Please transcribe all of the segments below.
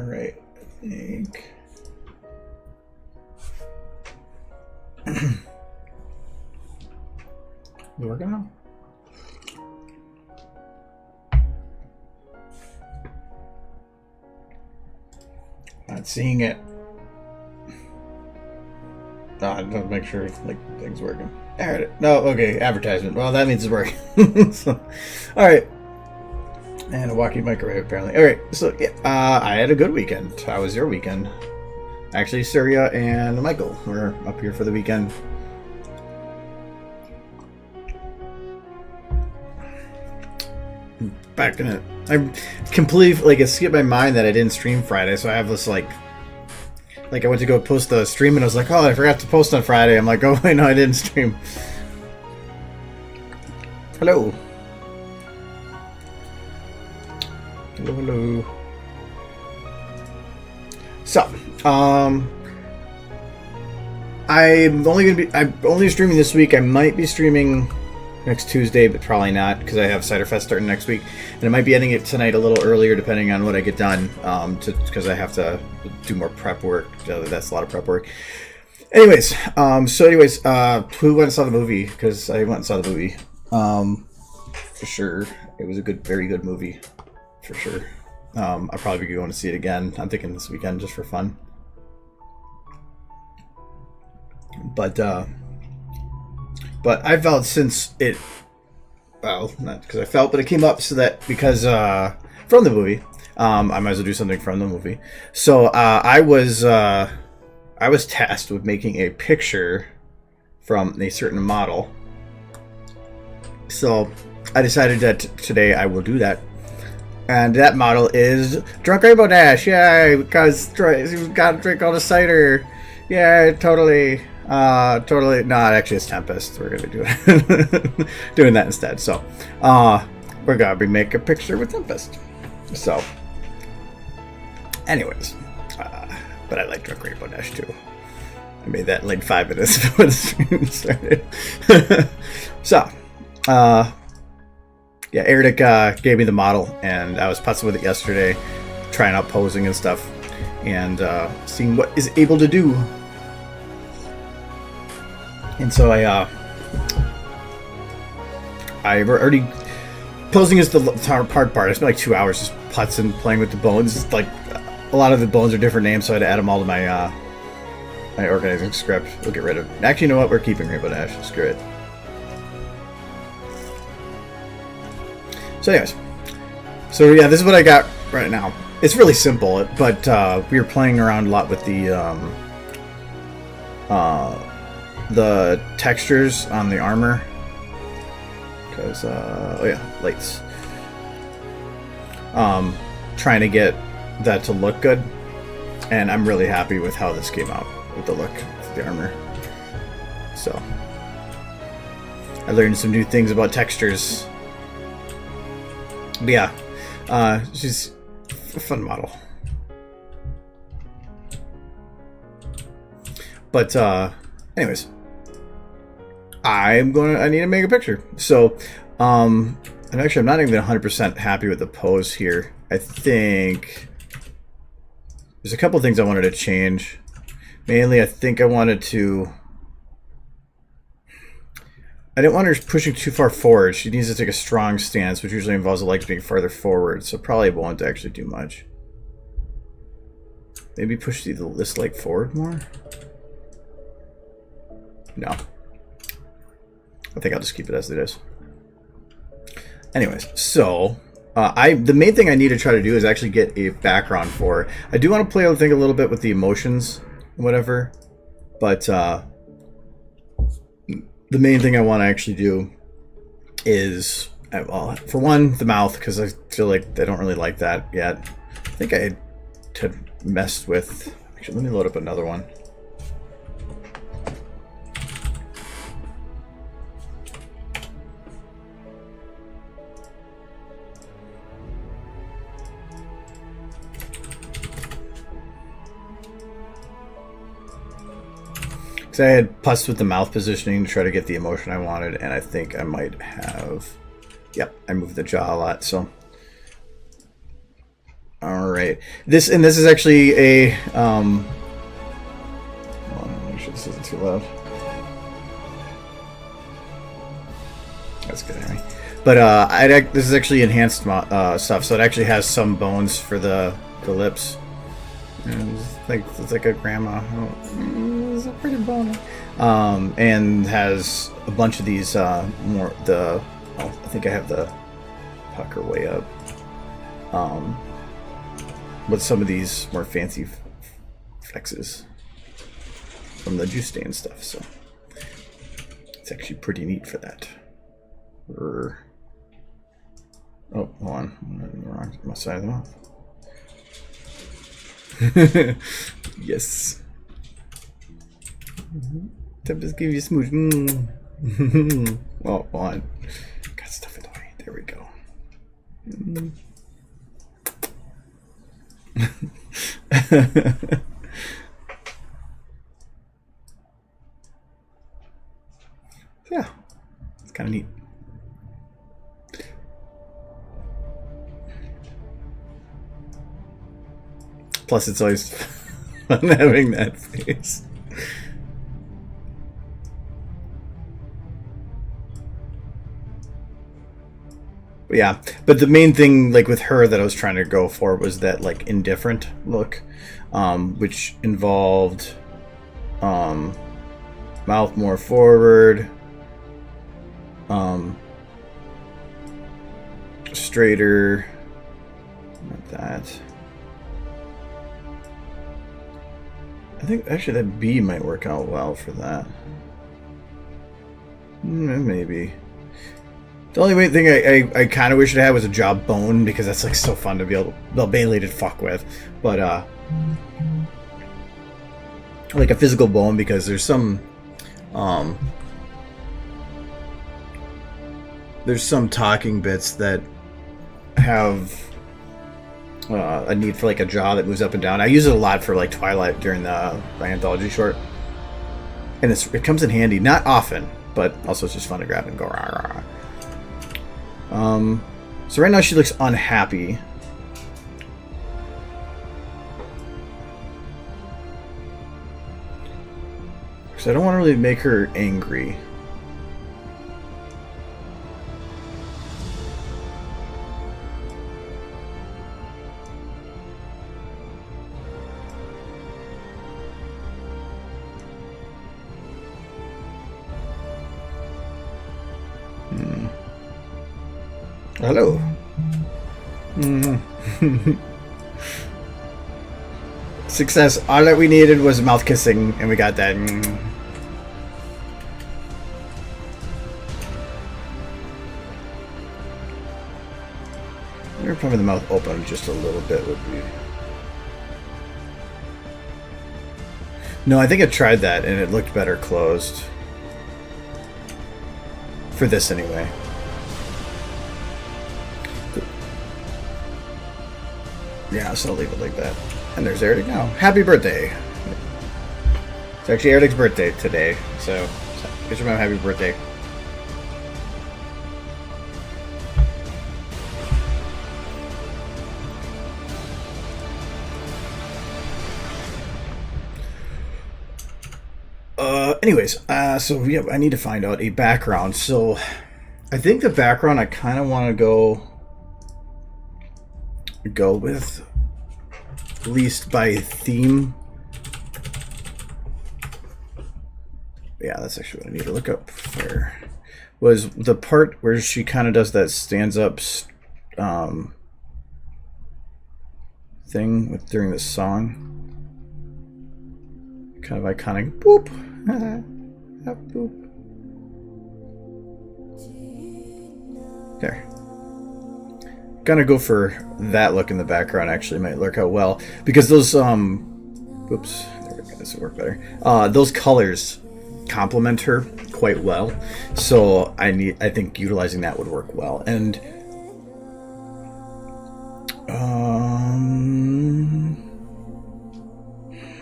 right, I think. You working now? Not seeing it. I just make sure like things working. No, okay, advertisement. Well, that means it's working. So, all right. And a walkie microwave, apparently. All right, so yeah, I had a good weekend. How was your weekend? Actually, Surya and Michael were up here for the weekend. Back in it. I completely, like, it skipped my mind that I didn't stream Friday, so I have this, like I went to go post the stream and I was like, oh, I forgot to post on Friday. I'm like, oh, wait, no, I didn't stream. Hello. Hello, hello. So, I'm only streaming this week. I might be streaming next Tuesday, but probably not because I have Ciderfest starting next week, and I might be ending it tonight a little earlier depending on what I get done. Because I have to do more prep work. That's a lot of prep work. Anyways, who went and saw the movie? Because I went and saw the movie. For sure, it was a very good movie. For sure. I'll probably be going to see it again. I'm thinking this weekend just for fun. But I felt since it, well, not because I felt, but it came up so that because from the movie, I might as well do something from the movie. So I was tasked with making a picture from a certain model. So I decided that today I will do that. And that model is Drunk Rainbow Dash. Yay, because he's got to drink all the cider. Yeah, totally. Totally. No, actually, it's Tempest. We're going to be doing that instead. So, we're going to be making a picture with Tempest. So, anyways. But I like Drunk Rainbow Dash, too. I made that in like 5 minutes before the stream started. So, yeah, Eric gave me the model, and I was putzing with it yesterday, trying out posing and stuff, and seeing what is able to do. And so I already posing is the hard part. I spent like 2 hours just putzing, playing with the bones. Like a lot of the bones are different names, so I had to add them all to my my organizing script. We'll get rid of. Actually, you know what? We're keeping Rainbow Dash. Screw it. So anyways, so yeah, this is what I got right now. It's really simple, but we were playing around a lot with the textures on the armor. Because, oh yeah, lights. Trying to get that to look good. And I'm really happy with how this came out, with the look of the armor. So, I learned some new things about textures. But yeah, she's a fun model. But anyways, I need to make a picture. So and actually I'm not even 100% happy with the pose here. I think there's a couple things I wanted to change. Mainly I think I didn't want her pushing too far forward. She needs to take a strong stance, which usually involves the legs being farther forward, so probably won't actually do much. Maybe push this leg forward more? No. I think I'll just keep it as it is. Anyways, so the main thing I need to try to do is actually get a background for her. I do want to play, I think, a little bit with the emotions and whatever, but the main thing I want to actually do is, well, for one, the mouth, because I feel like they don't really like that yet. I think I had messed with... Actually, let me load up another one. Because I had putzed with the mouth positioning to try to get the emotion I wanted, and I think I might have... Yep, I moved the jaw a lot, so... All right. This is actually a hold on, make sure this isn't too loud. That's good, Henry. But this is actually enhanced stuff, so it actually has some bones for the lips. And it's like a grandma. Oh, it's a pretty bone. And has a bunch of these more the. Oh, I think I have the pucker way up. With some of these more fancy flexes from the juice stand stuff, so it's actually pretty neat for that. Oh, hold on, I'm on the wrong side of the mouth. Yes. Just give you a smooch. Oh, hold on. Got stuff in the way. There we go. Yeah, it's kind of neat. Plus, it's always fun having that face. But yeah, but the main thing, like with her, that I was trying to go for was that like indifferent look, which involved mouth more forward, straighter, like that. I think actually that B might work out well for that. Maybe. The only thing I kind of wish it had was a jaw bone, because that's like so fun to be able to Bailey to fuck with. But like a physical bone, because there's some talking bits that have a need for like a jaw that moves up and down. I use it a lot for like Twilight during my anthology short, and it comes in handy. Not often, but also it's just fun to grab and go rah, rah. So right now she looks unhappy. Because I don't want to really make her angry. Hello. Success. All that we needed was mouth kissing, and we got that. Maybe probably the mouth open just a little bit would be. No, I think I tried that, and it looked better closed. For this, anyway. Yeah, so I'll leave it like that. And there's Eric now. Happy birthday! It's actually Eric's birthday today, so wish him a happy birthday. Anyways, so yeah, I need to find out a background. So I think the background I kind of want to go with, at least by theme. Yeah, that's actually what I need to look up for. Was the part where she kind of does that stands up thing during the song. Kind of iconic. Boop. Boop. There. Gonna go for that look in the background. Actually, might work out well, because those oops, there we go. This will work better. Those colors complement her quite well, so I think utilizing that would work well. And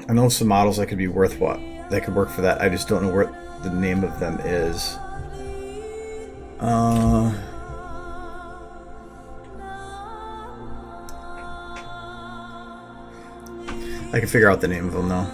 I know some models that could be that could work for that. I just don't know what the name of them is. I can figure out the name of them though.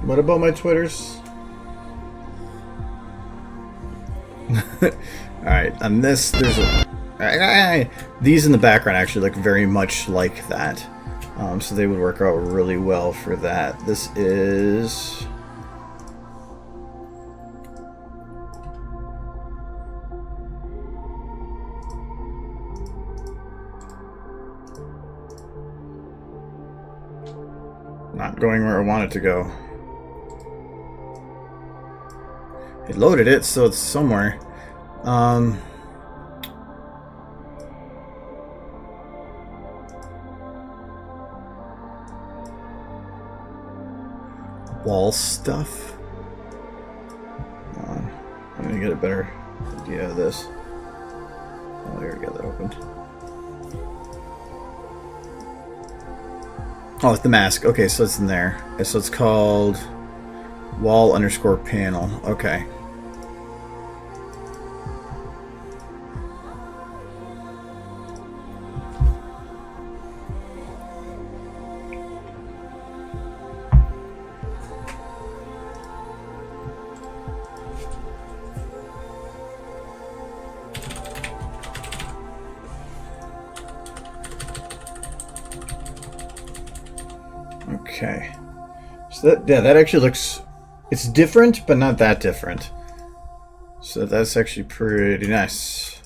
What about my Twitters? Alright, on this, there's a... These in the background actually look very much like that. So they would work out really well for that. This is... not going where I want it to go. It loaded it, so it's somewhere. Wall stuff. I'm gonna get a better idea of this. Oh, there we go, that opened. Oh, it's the mask. Okay, so it's in there. So it's called wall_panel. Okay. Okay, so that actually looks, it's different, but not that different. So that's actually pretty nice.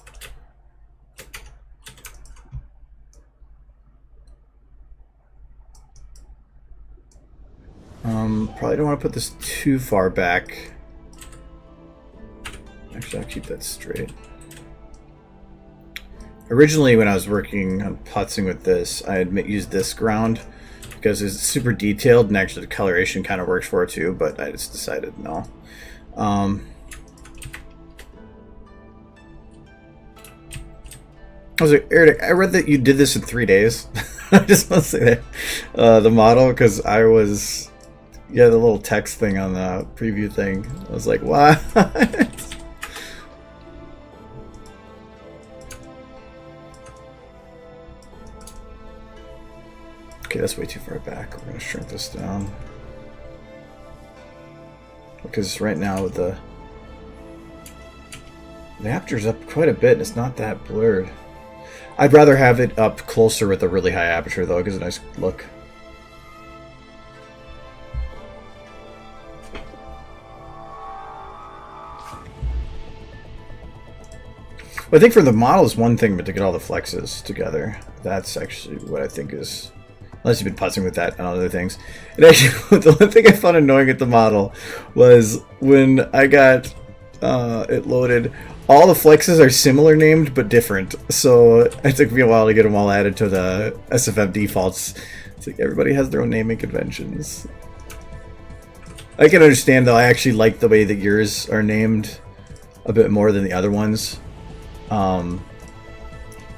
Probably don't want to put this too far back. Actually, I'll keep that straight. Originally, when I was working on putzing with this, I had used this ground because it's super detailed, and actually the coloration kind of works for it too, but I just decided no. I was like, Eric, I read that you did this in 3 days. I just want to say that. The model, because I was, yeah, the little text thing on the preview thing. I was like, what? Okay, that's way too far back. We're going to shrink this down. Because right now the aperture's up quite a bit and it's not that blurred. I'd rather have it up closer with a really high aperture though. It gives a nice look. Well, I think for the model is one thing, but to get all the flexes together, that's actually what I think is... Unless you've been putzing with that and other things. And actually, the one thing I found annoying at the model was when I got it loaded, all the flexes are similar named but different. So it took me a while to get them all added to the SFM defaults. It's like everybody has their own naming conventions. I can understand though, I actually like the way that yours are named a bit more than the other ones.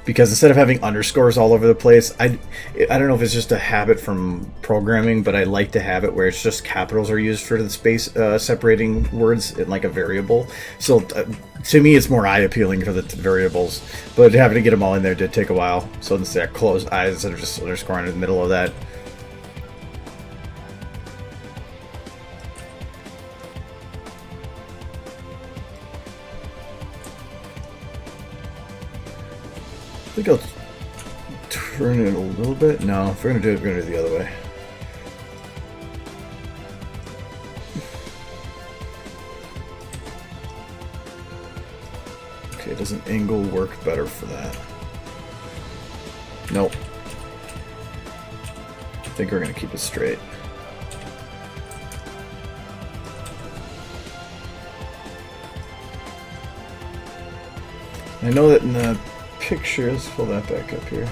Because instead of having underscores all over the place, I don't know if it's just a habit from programming, but I like to have it where it's just capitals are used for the space separating words in like a variable. So to me, it's more eye appealing for the variables, but having to get them all in there did take a while. So instead, close eyes instead of just underscoring in the middle of that. I think I'll turn it a little bit. No, if we're gonna do it, we're gonna do it the other way. Okay, does an angle work better for that? Nope. I think we're gonna keep it straight. I know that in the picture. Let's pull that back up here.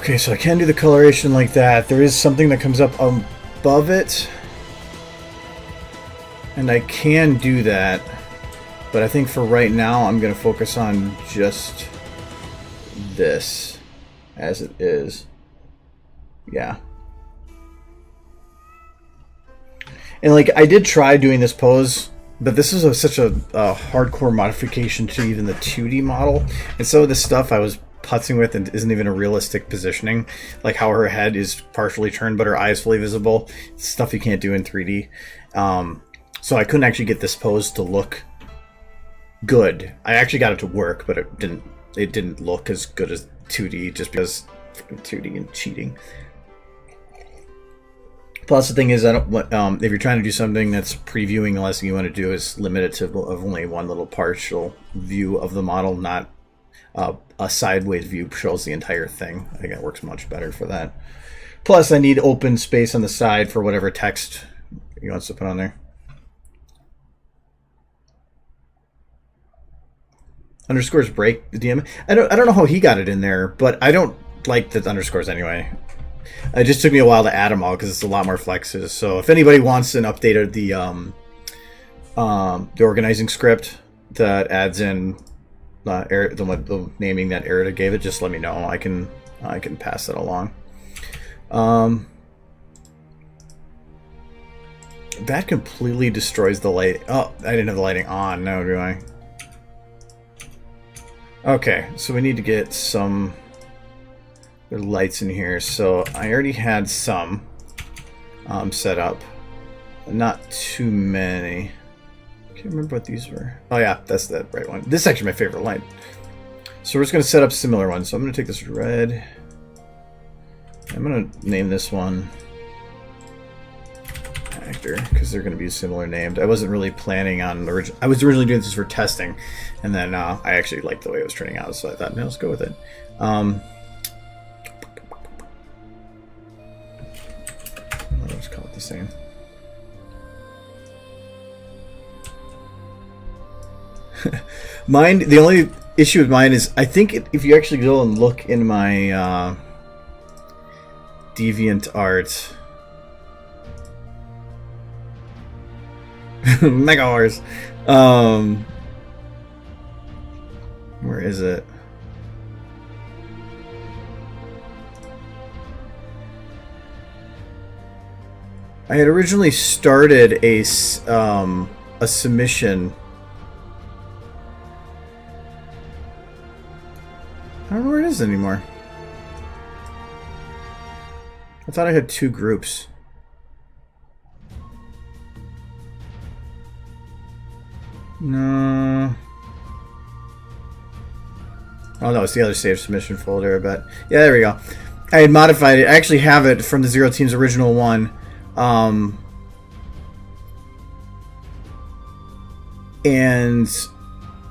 Okay, so I can do the coloration like that. There is something that comes up above it, and I can do that, but I think for right now I'm going to focus on just this as it is. Yeah. And like, I did try doing this pose, but this is such a hardcore modification to even the 2D model, and some of the stuff I was putzing with and isn't even a realistic positioning, like how her head is partially turned but her eye is fully visible. It's stuff you can't do in 3D. So I couldn't actually get this pose to look good. I actually got it to work, but it didn't look as good as 2D, just because 2D and cheating. Plus, the thing is, if you're trying to do something that's previewing, the last thing you want to do is limit it to only one little partial view of the model, not a sideways view shows the entire thing. I think it works much better for that. Plus, I need open space on the side for whatever text he wants to put on there. Underscores break the DM. I don't know how he got it in there, but I don't like the underscores anyway. It just took me a while to add them all because it's a lot more flexes. So if anybody wants an update of the organizing script that adds in the naming that Erida gave it, just let me know. I can pass that along. That completely destroys the light. Oh, I didn't have the lighting on. Now do I? Okay, so we need to get some lights in here. So I already had some set up. Not too many. I can't remember what these were. Oh yeah, that's the right one. This is actually my favorite light. So we're just going to set up similar ones. So I'm going to take this red. I'm going to name this one Actor, because they're going to be similar named. I wasn't really planning on original. I was originally doing this for testing, and then I actually liked the way it was turning out, so I thought, no, let's go with it. Let's call it the same. Mine, the only issue with mine is I think if you actually go and look in my DeviantArt Mega Horse, where is it? I had originally started a submission. I don't know where it is anymore. I thought I had two groups. No. Oh no, it's the other save submission folder, but yeah, there we go. I had modified it. I actually have it from the Zero Team's original one. And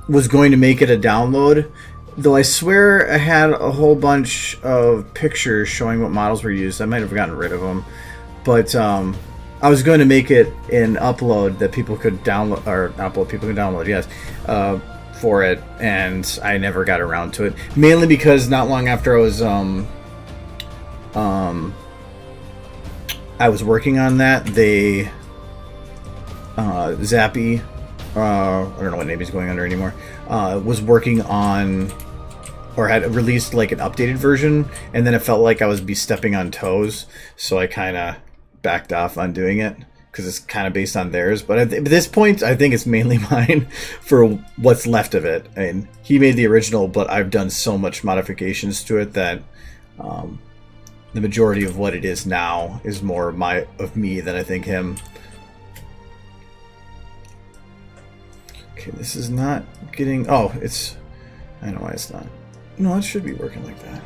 was going to make it a download, though I swear I had a whole bunch of pictures showing what models were used. I might have gotten rid of them, but I was going to make it an upload that people could download, or upload people can download, yes, for it, and I never got around to it. Mainly because not long after I was working on that, they Zappy, I don't know what name he's going under anymore, was working on, or had released like an updated version, and then it felt like I was stepping on toes, so I kind of backed off on doing it because it's kind of based on theirs. But at this point, I think it's mainly mine for what's left of it. I mean, he made the original, but I've done so much modifications to it that the majority of what it is now is more of me than I think him. Okay, this is not getting... Oh, it's... I know why it's not. No, it should be working like that.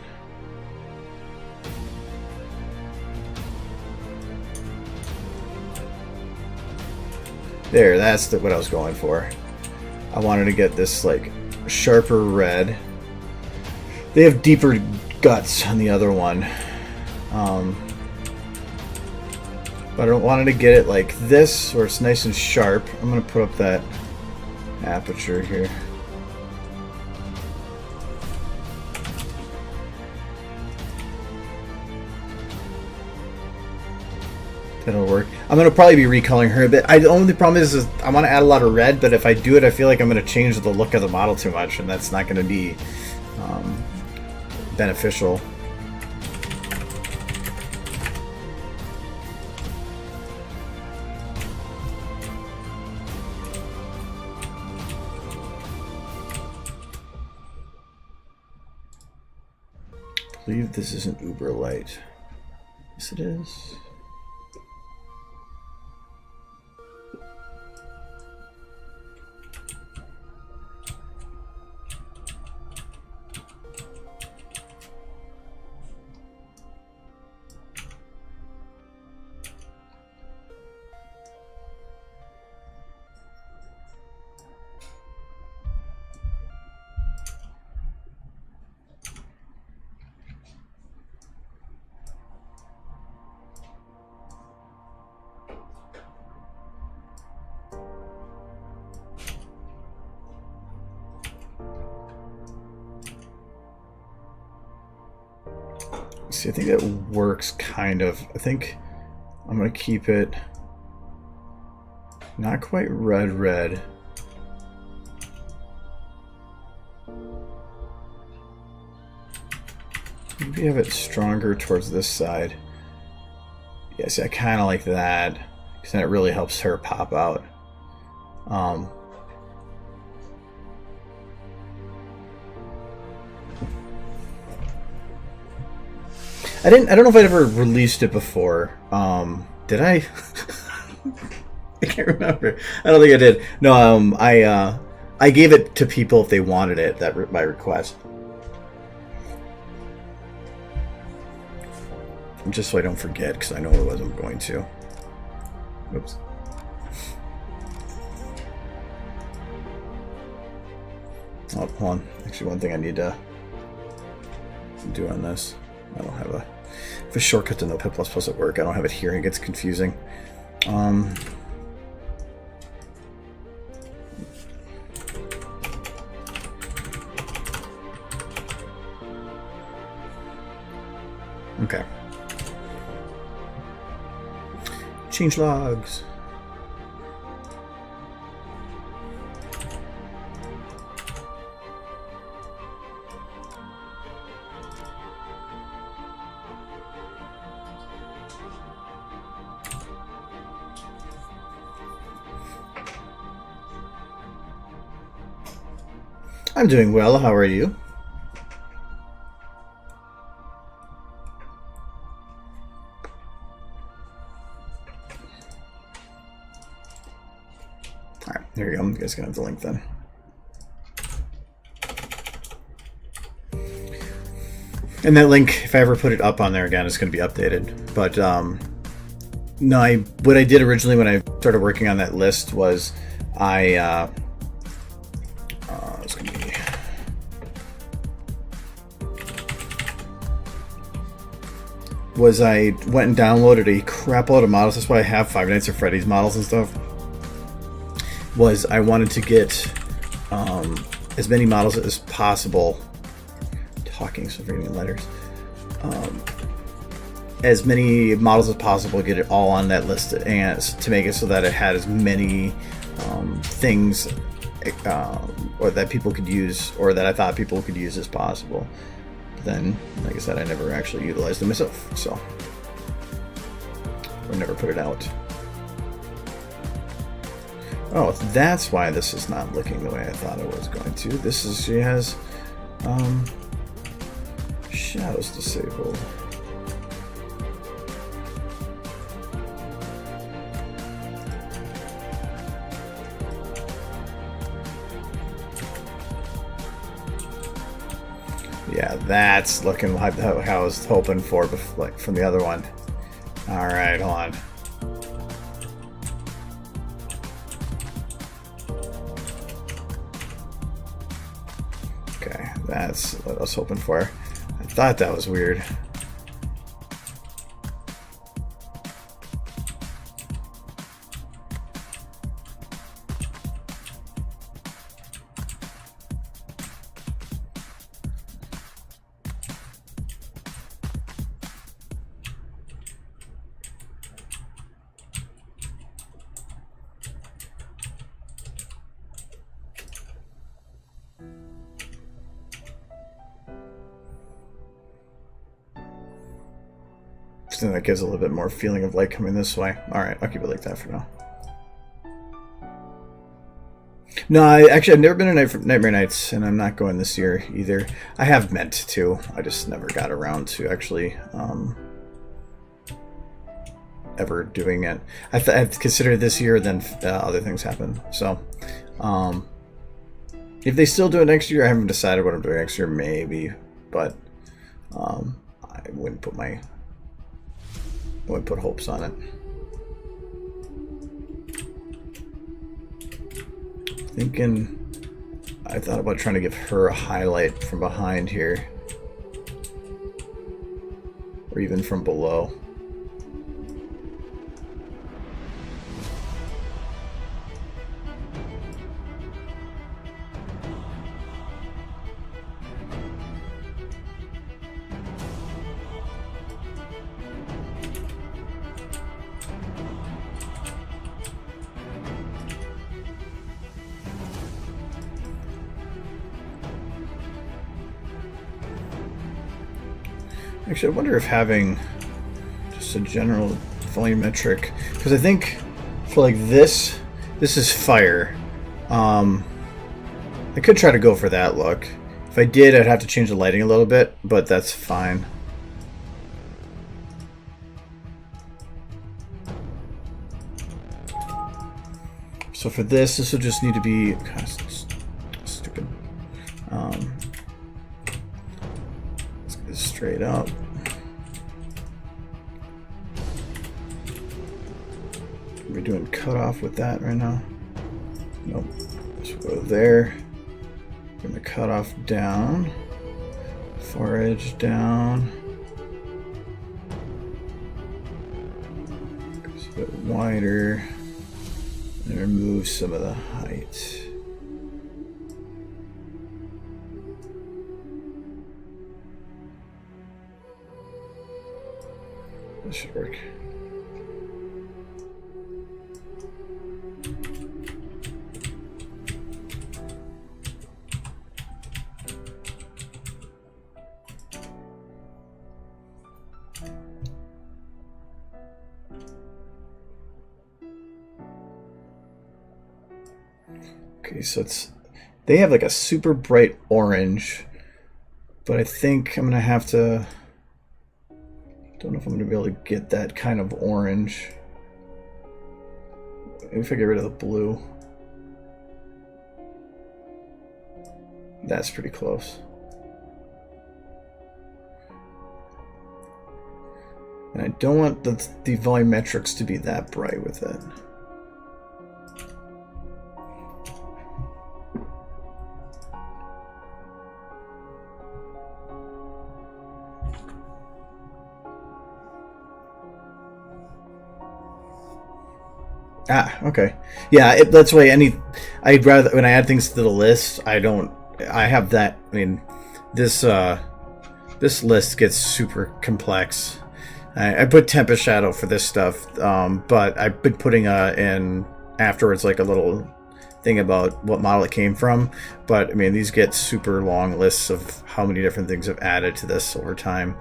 There, that's what I was going for. I wanted to get this, like, sharper red. They have deeper guts on the other one. But I don't want to get it like this, where it's nice and sharp. I'm going to put up that aperture here. That'll work. I'm going to probably be recoloring her a bit. The only problem is I want to add a lot of red, but if I do it, I feel like I'm going to change the look of the model too much, and that's not going to be beneficial. I believe this isn't uber light. Yes, it is. See, I think that works kind of. I think I'm going to keep it not quite red. Maybe have it stronger towards this side. Yeah, see, I kind of like that, because then it really helps her pop out. I don't know if I'd ever released it before. Did I? I can't remember. I don't think I did. No, I gave it to people if they wanted it, by request. Just so I don't forget, because I know I wasn't going to. Oops. Oh, hold on. Actually, one thing I need to do on this. I don't have a shortcut to Notepad++ at work. I don't have it here, and it gets confusing. Okay. Change logs. I'm doing well. How are you? All right, there you go. You guys can have the link then. And that link, if I ever put it up on there again, it's going to be updated. But no, what I did originally when I started working on that list was it's going to be I went and downloaded a crap load of models. That's why I have Five Nights at Freddy's models and stuff. I wanted to get as many models as possible. Talking, so forgetting letters. As many models as possible, get it all on that list, and to make it so that it had as many things or that people could use, or that I thought people could use as possible. Then, like I said, I never actually utilized them myself, so I never put it out. Oh, that's why this is not looking the way I thought it was going to. She has shadows disabled. Yeah, that's looking like how I was hoping for, like from the other one. All right, hold on. Okay, that's what I was hoping for. I thought that was weird. because then that gives a little bit more feeling of light coming this way. Alright, I'll keep it like that for now. No, I've never been to Nightmare Nights, and I'm not going this year either. I have meant to. I just never got around to actually ever doing it. I'd consider this year, then other things happen. So, if they still do it next year, I haven't decided what I'm doing next year. Maybe, but I wouldn't put hopes on it. I thought about trying to give her a highlight from behind here, or even from below. Actually, I wonder if having just a general volumetric, because I think for like this is fire. I could try to go for that look. If I did, I'd have to change the lighting a little bit, but that's fine. So for this will just need to be kind of stupid. Let's get this straight up. Are we doing cutoff with that right now? Nope. So we'll go there. Bring the cutoff down. Far edge down. It's a bit wider. And remove some of the height. This should work. Okay, so they have like a super bright orange, but I think I'm gonna have to, don't know if I'm gonna be able to get that kind of orange. Maybe if I get rid of the blue. That's pretty close. And I don't want the volumetrics to be that bright with it. Ah, okay. Yeah, that's why I'd rather, when I add things to the list, I have that, I mean, this list gets super complex. I put Tempest Shadow for this stuff, but I've been putting in afterwards like a little thing about what model it came from. But I mean, these get super long lists of how many different things I've added to this over time.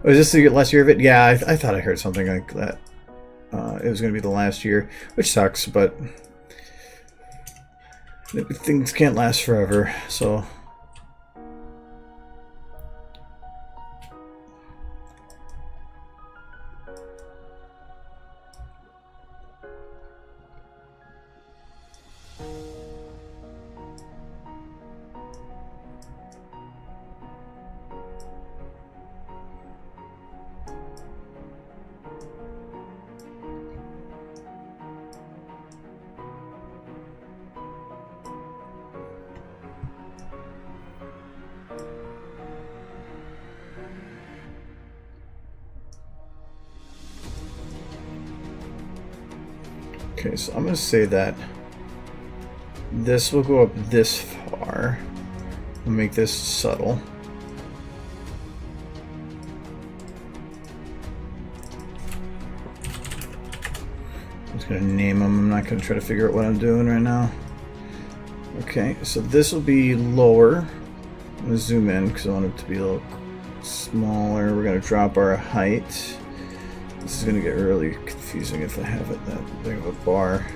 Was this the last year of it? Yeah, I thought I heard something like that. It was going to be the last year, which sucks, but things can't last forever, so... Okay, so I'm going to say that this will go up this far. We'll make this subtle. I'm just going to name them. I'm not going to try to figure out what I'm doing right now. Okay, so this will be lower. I'm going to zoom in because I want it to be a little smaller. We're going to drop our height. This is going to get really confusing if I have it that big of a bar.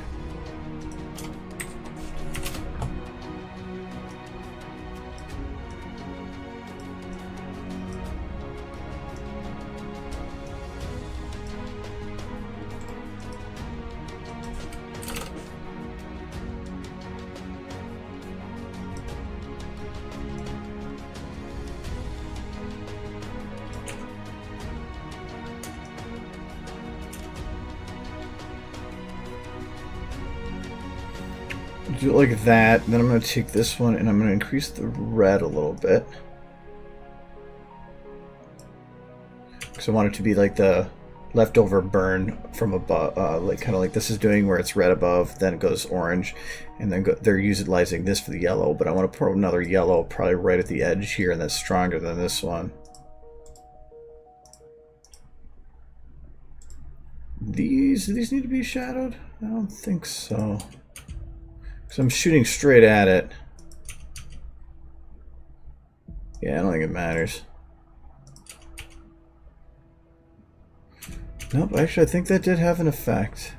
Do it like that, then I'm going to take this one and I'm going to increase the red a little bit. Because I want it to be like the leftover burn from above, like kind of like this is doing where it's red above, then it goes orange, and then they're utilizing this for the yellow, but I want to put another yellow probably right at the edge here, and that's stronger than this one. These need to be shadowed? I don't think so. So I'm shooting straight at it. Yeah, I don't think it matters. Nope, actually I think that did have an effect.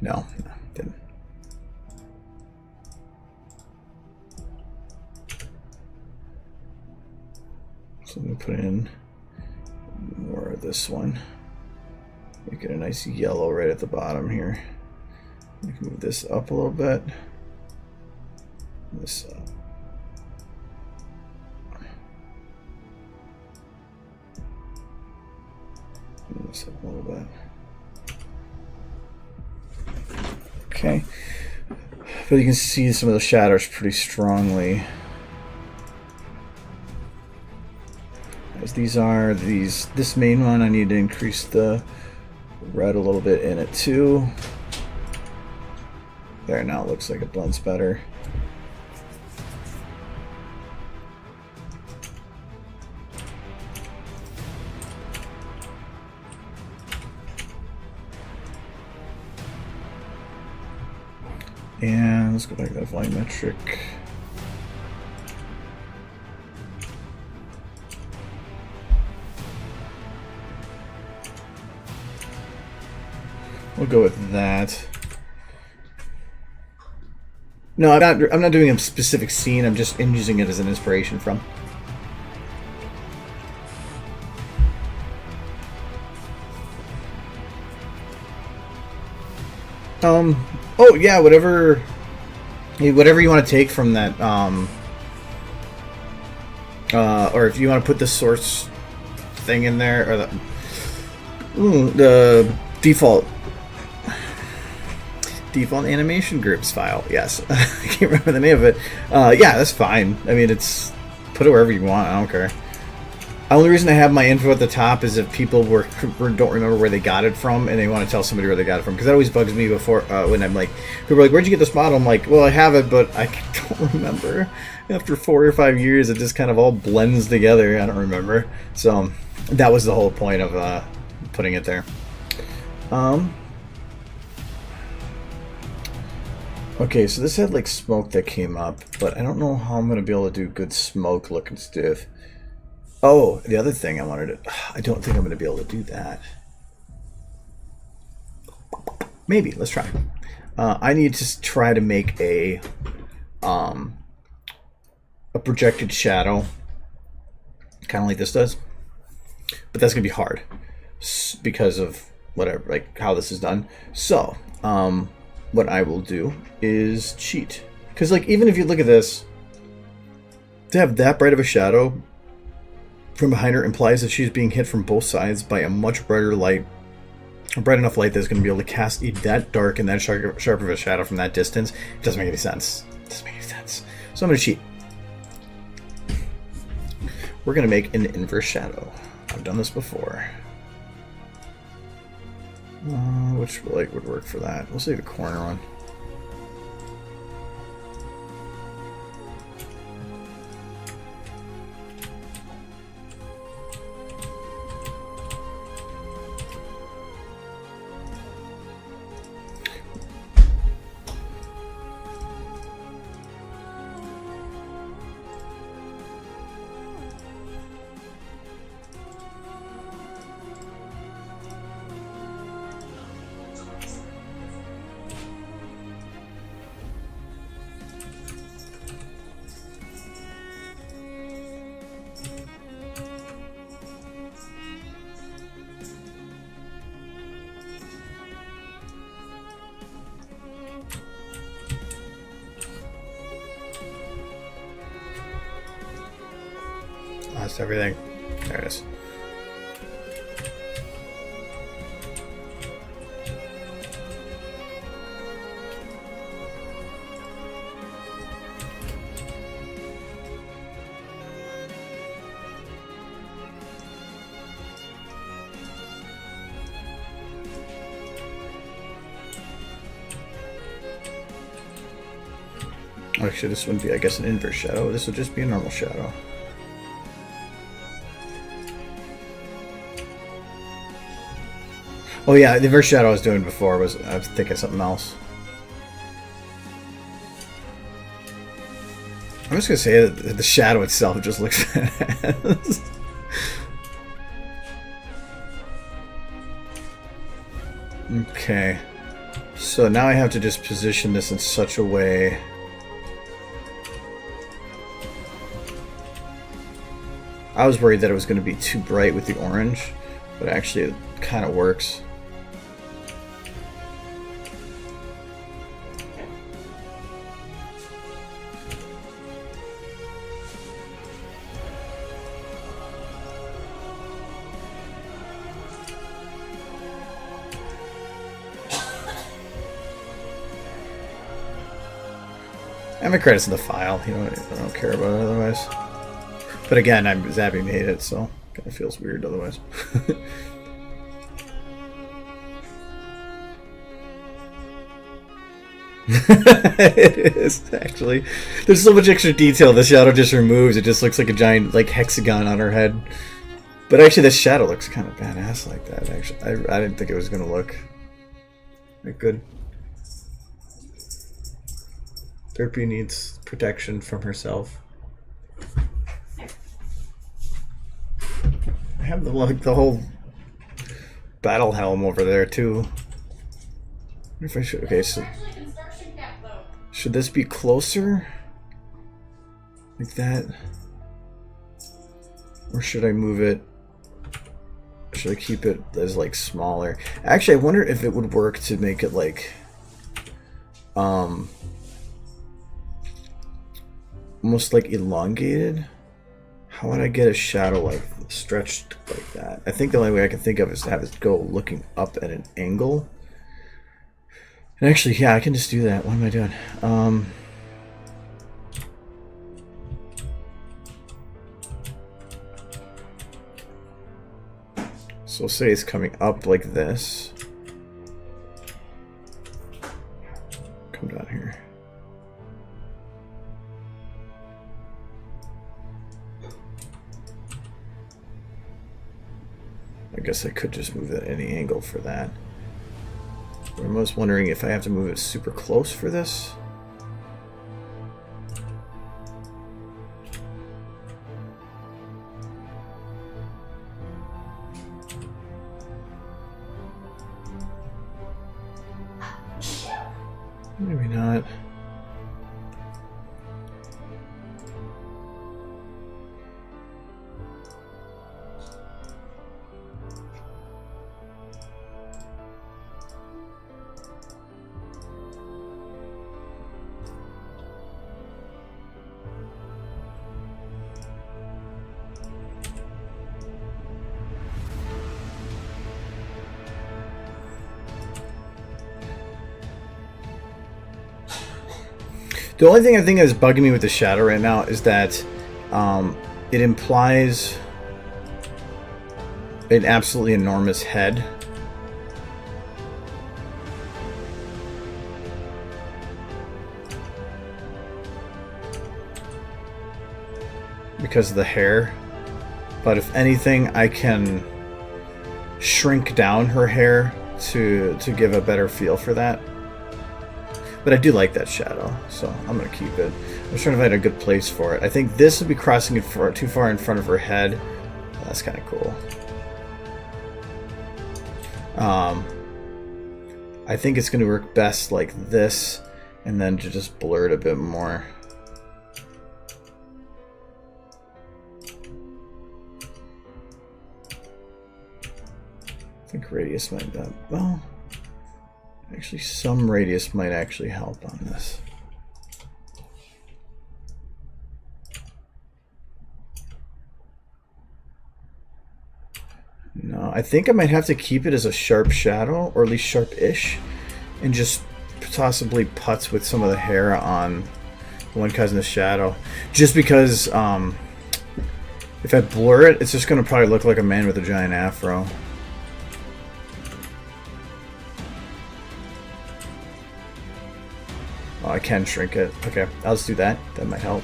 No, it didn't. So I'm going to put in more of this one. Make it a nice yellow right at the bottom here. I can move this up a little bit. This up. Move this up a little bit. Okay. But you can see some of the shadows pretty strongly. As these are this main one, I need to increase the red a little bit in it too. There, now it looks like it blends better. And let's go back to that volumetric. We'll go with that. No, I'm not doing a specific scene. I'm just using it as an inspiration from. Oh yeah, whatever you want to take from that. Or if you want to put the source thing in there, or the default animation groups file. Yes, I can't remember the name of it. Yeah, that's fine. I mean, put it wherever you want. I don't care. The only reason I have my info at the top is if people don't remember where they got it from and they want to tell somebody where they got it from, because that always bugs me before when I'm like, people are like, where'd you get this model? I'm like, well, I have it, but I don't remember. After 4 or 5 years, it just kind of all blends together. I don't remember. So that was the whole point of putting it there. Okay, so this had like smoke that came up, but I don't know how I'm going to be able to do good smoke looking stiff. Oh, the other thing I wanted to... I don't think I'm going to be able to do that. Maybe. Let's try. I need to try to make a projected shadow, kind of like this does. But that's going to be hard because of whatever, like how this is done. So, what I will do is cheat. Because like, even if you look at this, to have that bright of a shadow from behind her implies that she's being hit from both sides by a much brighter light, a bright enough light that's going to be able to cast that dark and that sharp of a shadow from that distance. It doesn't make any sense. It doesn't make any sense. So I'm going to cheat. We're going to make an inverse shadow. I've done this before. Which light would work for that? We'll say the corner one. lost everything. There it is. Actually, this wouldn't be, I guess, an inverse shadow. This would just be a normal shadow. Oh yeah, the inverse shadow I was doing before was, I was thinking something else. I'm just gonna say that the shadow itself just looks badass. Okay. So now I have to just position this in such a way I was worried that it was going to be too bright with the orange, but actually it kind of works. And my credits in the file, you know, I don't care about it otherwise. But again, Zabby made it, so it kind of feels weird otherwise. It is, actually. There's so much extra detail the shadow just removes. It just looks like a giant like hexagon on her head. But actually the shadow looks kind of badass like that, actually. I didn't think it was going to look that good. Derpy needs protection from herself. I have the whole battle helm over there too. If I should, okay, so should this be closer, like that, or should I move it? Should I keep it as like smaller? Actually, I wonder if it would work to make it like, almost like elongated. How would I get a shadow like stretched like that? I think the only way I can think of is to have it go looking up at an angle. And actually, yeah, I can just do that. What am I doing? So say it's coming up like this. Come down here. I guess I could just move it at any angle for that. But I'm just wondering if I have to move it super close for this. Maybe not. The only thing I think is bugging me with the shadow right now is that it implies an absolutely enormous head. Because of the hair. But if anything, I can shrink down her hair to give a better feel for that. But I do like that shadow, so I'm going to keep it. I'm just trying to find a good place for it. I think this would be crossing it too far in front of her head. That's kind of cool. I think it's going to work best like this, and then to just blur it a bit more. I think radius might be, well, actually some radius might actually help on this. No, I think I might have to keep it as a sharp shadow, or at least sharp-ish, and just possibly putz with some of the hair on one cousin of shadow. Just because if I blur it, it's just going to probably look like a man with a giant afro. Oh, I can shrink it. Okay, I'll just do that. That might help.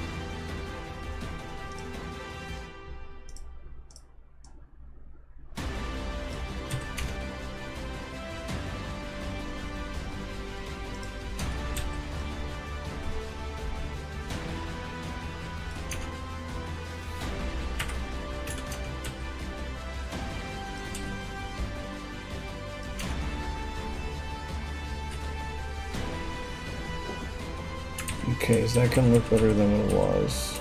Okay, is that gonna look better than what it was?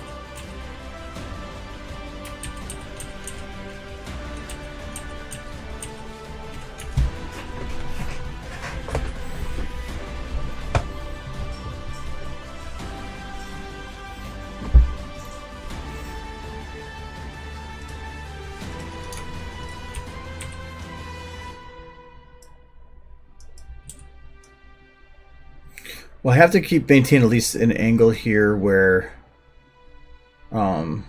Well, I have to maintain at least an angle here where kind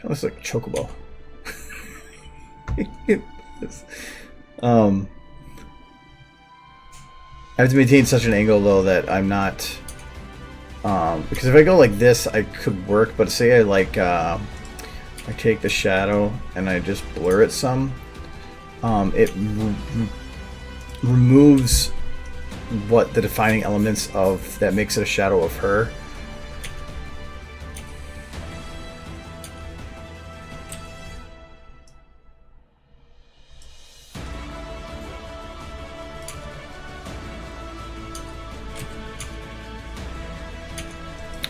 of looks like Chocobo. I have to maintain such an angle though that I'm not because if I go like this I could work, but say I I take the shadow and I just blur it some, it removes what the defining elements of that makes it a shadow of her.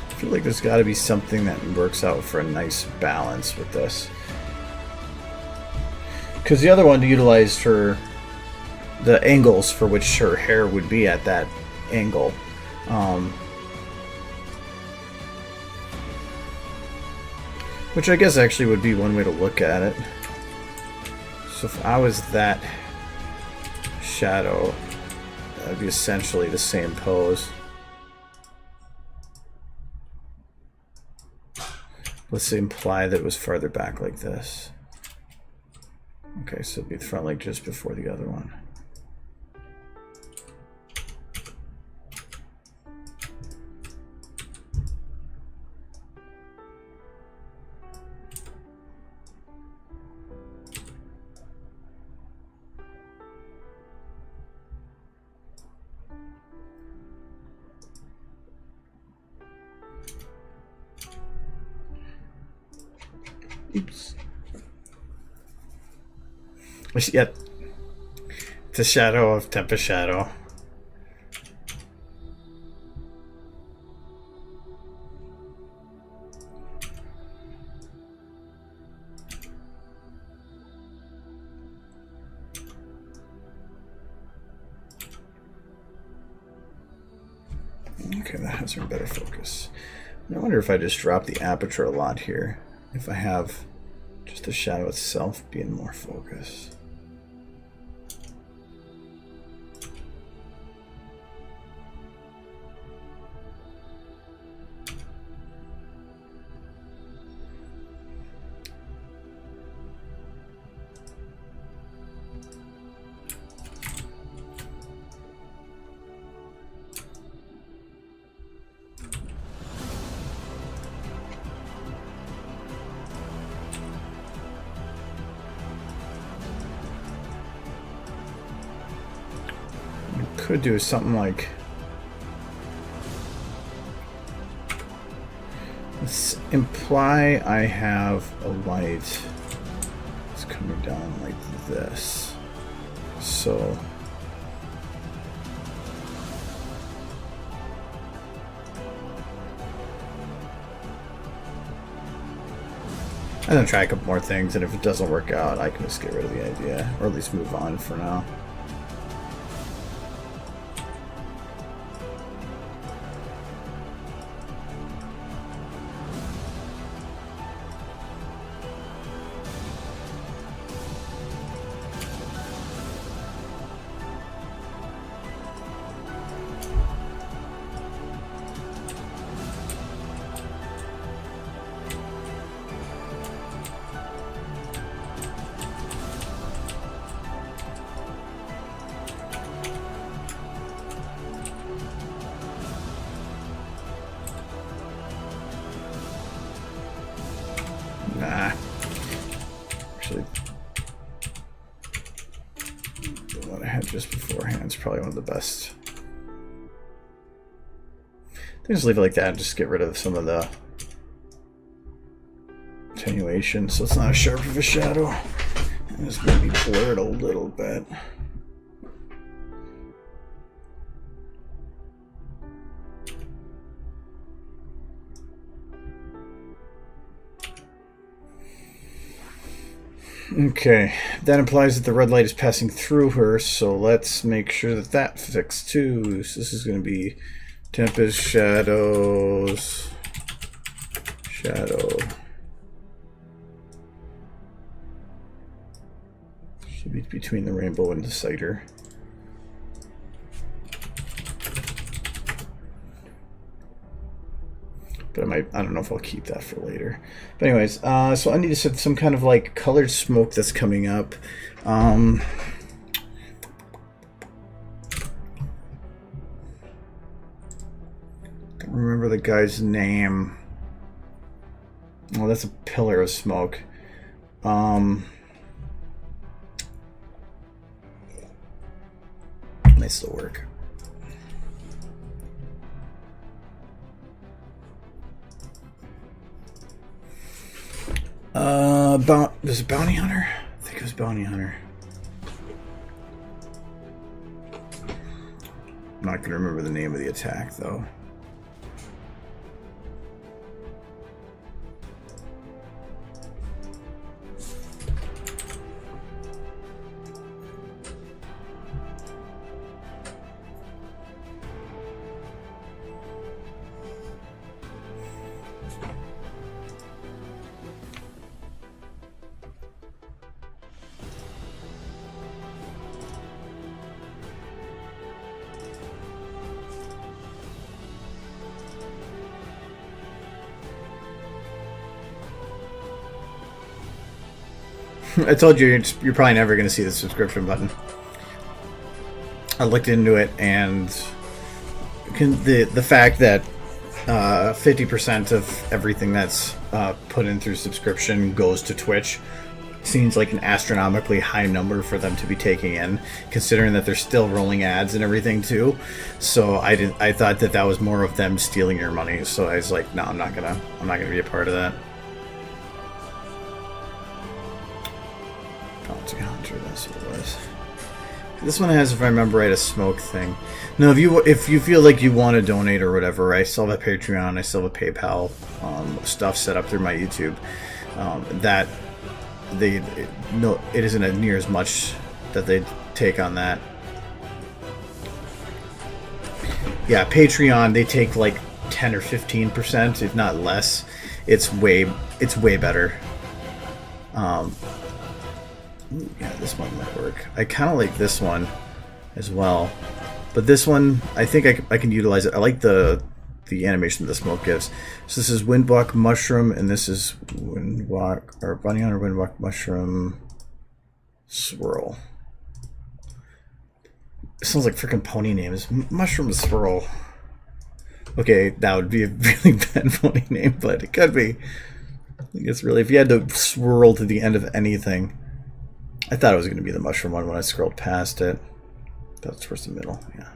I feel like there's got to be something that works out for a nice balance with this. Because the other one utilized for the angles for which her hair would be at that angle. Which I guess actually would be one way to look at it. So if I was that shadow, that would be essentially the same pose. Let's imply that it was farther back like this. Okay, so it'd be the front leg just before the other one. Oops. Yep. It's a shadow of Tempest Shadow. Okay, that has her better focus. I wonder if I just drop the aperture a lot here. If I have just the shadow itself being more focused. Could do something like, let's imply I have a light that's coming down like this. So I'm gonna try a couple more things, and if it doesn't work out, I can just get rid of the idea, or at least move on for now. one's probably one of the best. I think just leave it like that and just get rid of some of the attenuation so it's not as sharp of a shadow. And just maybe blur it a little bit. Okay, that implies that the red light is passing through her, so let's make sure that that fixed too. So this is going to be Tempest Shadows, Shadow. Should be between the rainbow and the cider. But I don't know if I'll keep that for later. But anyways, so I need to set some kind of like colored smoke that's coming up. Don't remember the guy's name. Oh, that's a pillar of smoke. Might still work. There's a bounty hunter? I think it was bounty hunter. I'm not gonna remember the name of the attack though. I told you you're probably never going to see the subscription button. I looked into it, and the fact that 50% of everything that's put in through subscription goes to Twitch seems like an astronomically high number for them to be taking in, considering that they're still rolling ads and everything too. So I thought that was more of them stealing your money. So I was like, no, I'm not gonna be a part of that. Hunter, that's what it was. This one has, if I remember right, a smoke thing. No, if you feel like you want to donate or whatever, I still have a Patreon, I still have a PayPal stuff set up through my YouTube. It isn't near as much that they take on that. Yeah, Patreon, they take like 10 or 15%, if not less. It's way better. Yeah, this one might work. I kind of like this one as well, but this one I think I can utilize it. I like the animation the smoke gives. So this is Windwalk Mushroom, and this is Windwalk or Bunny Hunter Windwalk Mushroom Swirl. It sounds like freaking pony names. Mushroom Swirl. Okay, that would be a really bad pony name, but it could be. I think it's really, if you had to swirl to the end of anything. I thought it was going to be the mushroom one when I scrolled past it. That's towards the middle, yeah.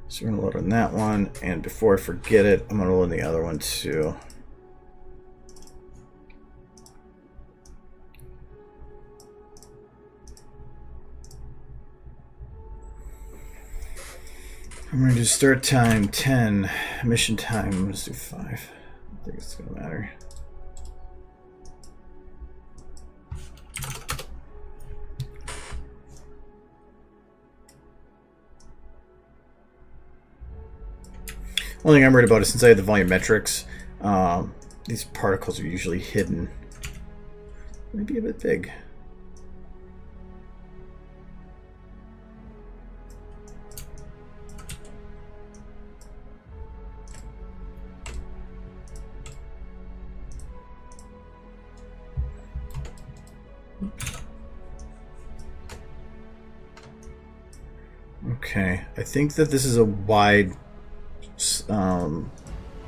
So we're going to load on that one, and before I forget it, I'm going to load the other one too. I'm going to do start time 10, mission time, let's do 5. I don't think it's going to matter. Only thing I'm worried about is since I have the volumetrics, these particles are usually hidden. Maybe a bit big. Okay, I think that this is a wide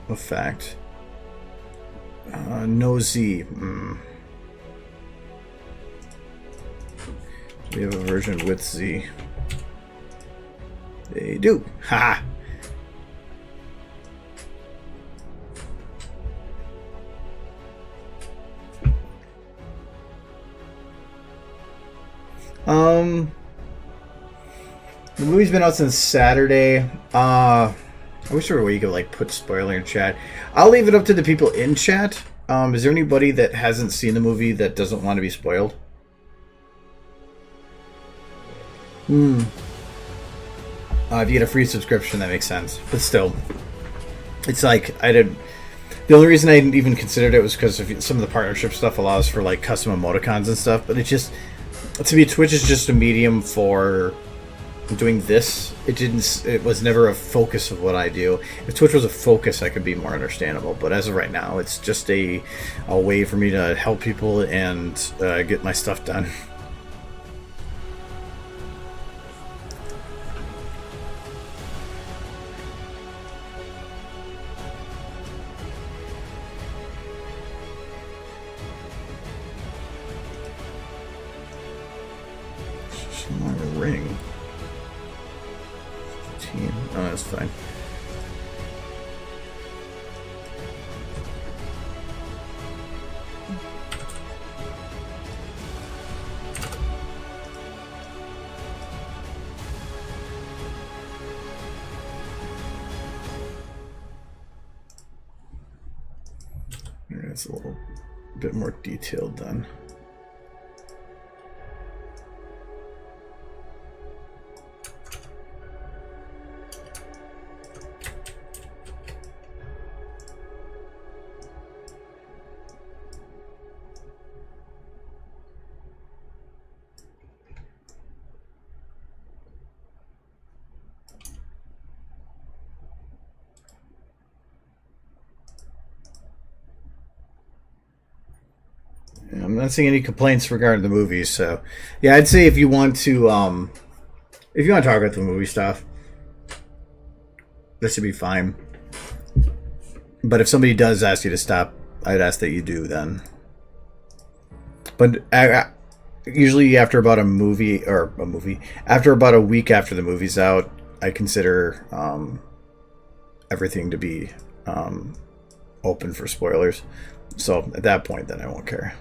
effect. No Z. We have a version with Z. They do. Ha! The movie's been out since Saturday. I wish there were a way you could like put spoiler in chat. I'll leave it up to the people in chat. Is there anybody that hasn't seen the movie that doesn't want to be spoiled? If you get a free subscription, that makes sense. But still, it's like the only reason I didn't even considered it was because of some of the partnership stuff allows for like custom emoticons and stuff. But it just, to me, Twitch is just a medium for doing this. It was never a focus of what I do. If Twitch was a focus, I could be more understandable. But as of right now, it's just a way for me to help people and get my stuff done. Ring. Oh, that's fine. It's a little bit more detailed then. I'm not seeing any complaints regarding the movies, so yeah, I'd say if you want to talk about the movie stuff, this should be fine. But if somebody does ask you to stop, I'd ask that you do then. But usually after about after about a week after the movie's out, I consider everything to be open for spoilers. So at that point, then I won't care.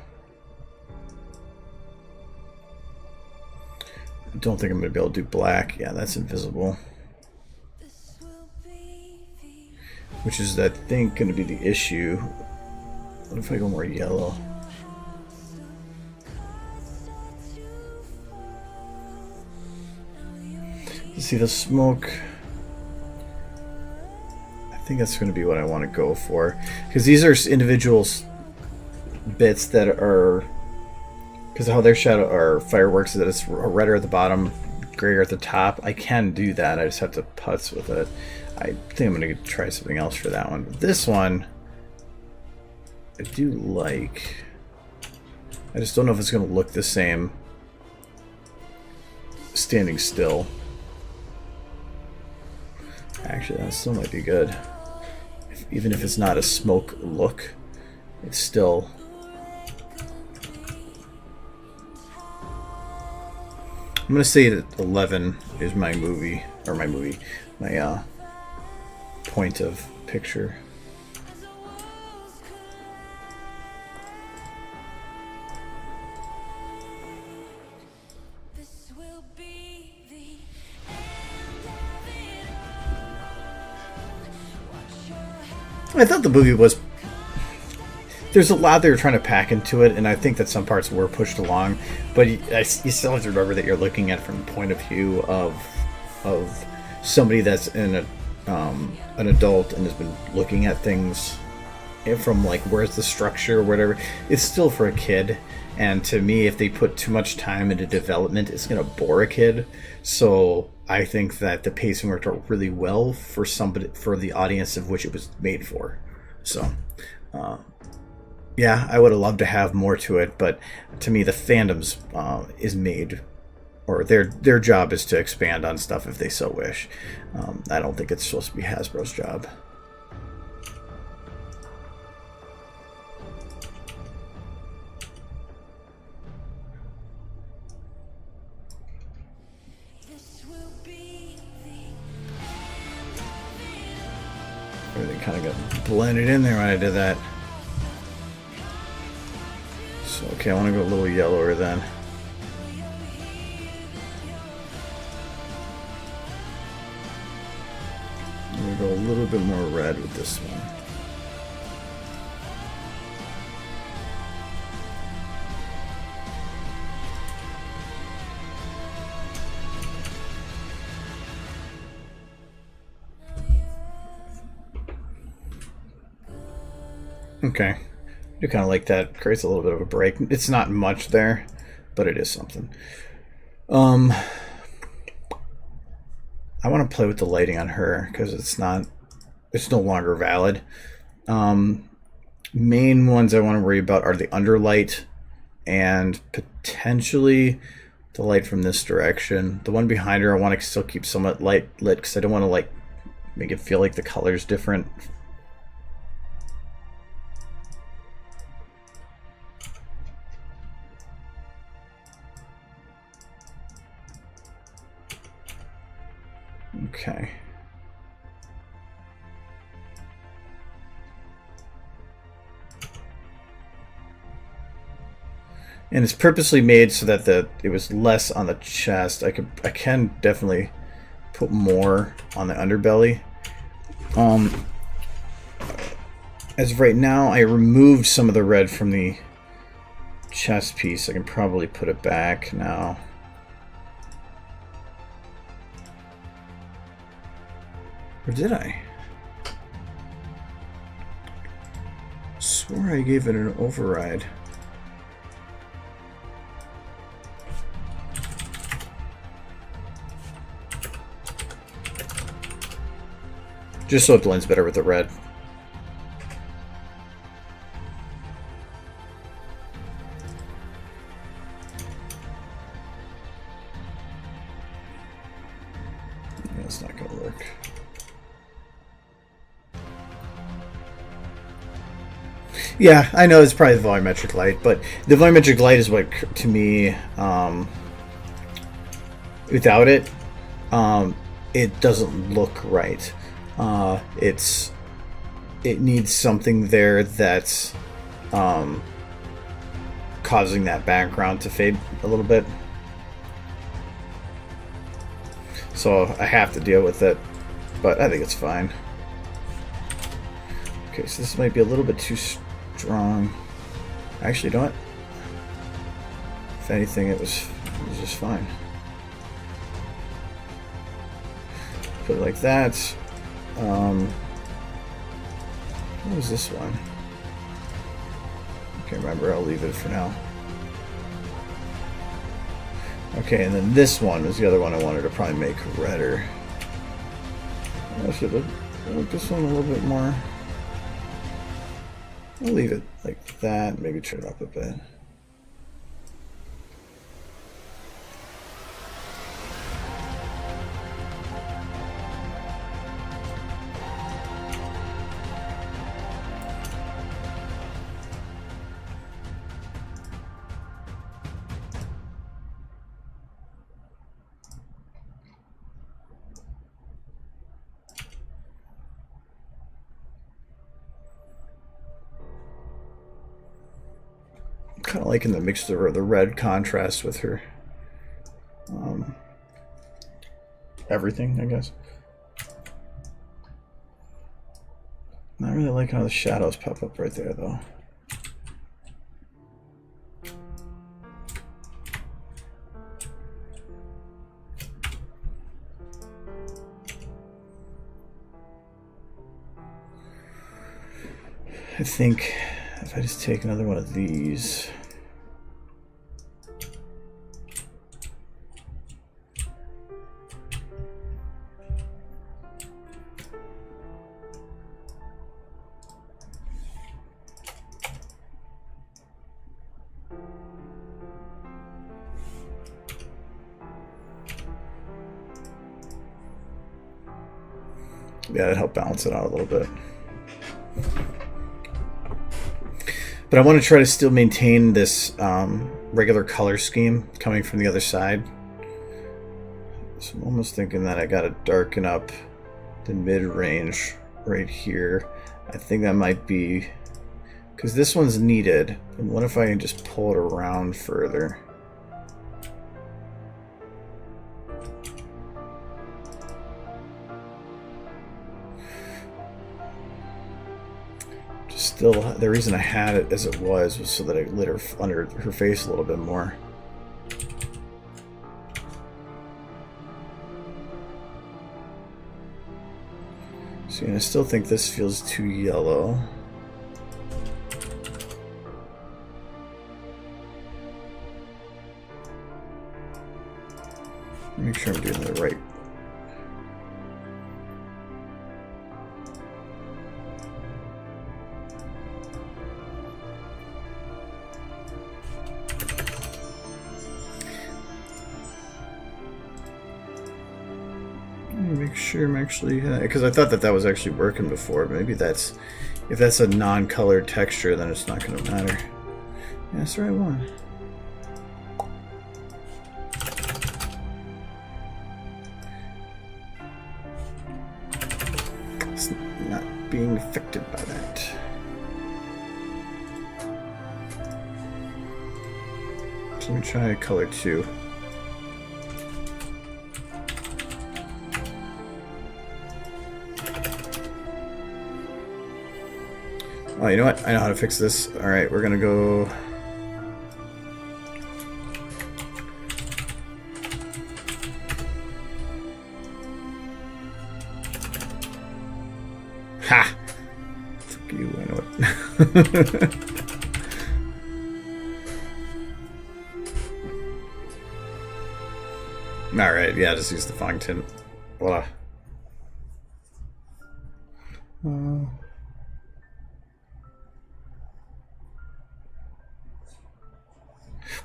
I don't think I'm going to be able to do black. Yeah, that's invisible. Which is, I think, going to be the issue. What if I go more yellow? You see the smoke? I think that's going to be what I want to go for. Because these are individual bits that are... Because how their shadow or fireworks is that it's redder at the bottom, grayer at the top. I can do that. I just have to putz with it. I think I'm going to try something else for that one. But this one, I do like. I just don't know if it's going to look the same standing still. Actually, that still might be good. Even if it's not a smoke look, it's still... I'm going to say that 11 is my point of picture. I thought the movie was... There's a lot they were trying to pack into it, and I think that some parts were pushed along, but you still have to remember that you're looking at it from the point of view of somebody that's an adult and has been looking at things from like where's the structure or whatever. It's still for a kid, and to me, if they put too much time into development, it's going to bore a kid. So I think that the pacing worked out really well for the audience of which it was made for. So. Yeah, I would have loved to have more to it, but to me, the fandoms is made, or their job is to expand on stuff if they so wish. I don't think it's supposed to be Hasbro's job. Everything kind of got blended in there when I did that. So, okay, I want to go a little yellower then. I'm going to go a little bit more red with this one. Okay, I do kind of like that. Creates a little bit of a break. It's not much there, but it is something. I want to play with the lighting on her because it's no longer valid. Main ones I want to worry about are the underlight and potentially the light from this direction. The one behind her I want to still keep somewhat light lit because I don't want to like make it feel like the color's different. Okay. And it's purposely made so that it was less on the chest. I can definitely put more on the underbelly. As of right now, I removed some of the red from the chest piece. I can probably put it back now. Or did I? Swore I gave it an override. Just so it blends better with the red. That's not going to work. Yeah, I know it's probably the volumetric light, but the volumetric light is what, to me, without it, it doesn't look right. It needs something there that's causing that background to fade a little bit. So I have to deal with it, but I think it's fine. Okay, so this might be a little bit too strong. Actually, don't. If anything, it was just fine. Put it like that. What was this one? I can't remember. I'll leave it for now. Okay, and then this one is the other one I wanted to probably make redder. I should have made this one a little bit more. I'll leave it like that. Maybe turn it up a bit. Kind of liking the mixture of the red contrast with her everything, I guess. Not really liking how the shadows pop up right there, though. I think if I just take another one of these. Yeah, that helped balance it out a little bit. But I want to try to still maintain this regular color scheme coming from the other side. So I'm almost thinking that I got to darken up the mid-range right here. I think that might be because this one's needed. And what if I can just pull it around further? Still, the reason I had it as it was so that I lit her under her face a little bit more. See, I still think this feels too yellow. Make sure I'm doing the right. Make sure I'm actually, because I thought that was actually working before. Maybe that's, if that's a non-colored texture, then it's not going to matter. Yeah, that's the right one. It's not being affected by that. So let me try color 2. Oh, you know what? I know how to fix this. Alright, we're gonna go... Ha! Fuck you, I know it. Alright, yeah, just use the fog tint. Voila.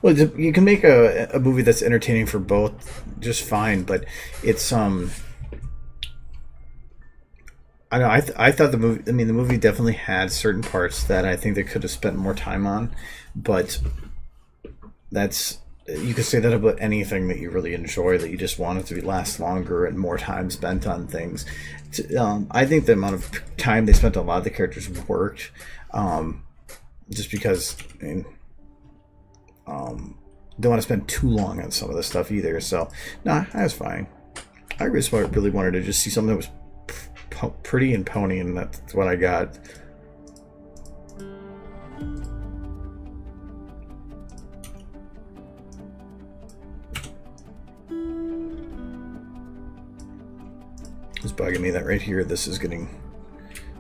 Well, you can make a movie that's entertaining for both just fine, but it's I don't know. I thought the movie. I mean, the movie definitely had certain parts that I think they could have spent more time on, but that's, you could say that about anything that you really enjoy, that you just want it to last longer and more time spent on things. I think the amount of time they spent on a lot of the characters worked, just because, I mean, don't want to spend too long on some of this stuff either. So, nah, that's fine. I really wanted to just see something that was pretty and pony, and that's what I got. It's bugging me that right here this is getting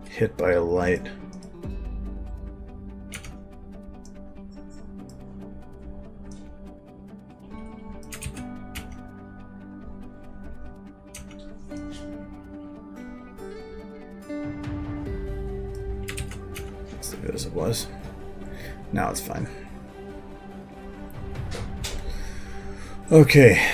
hit by a light. As good as it was. Now it's fine. Okay.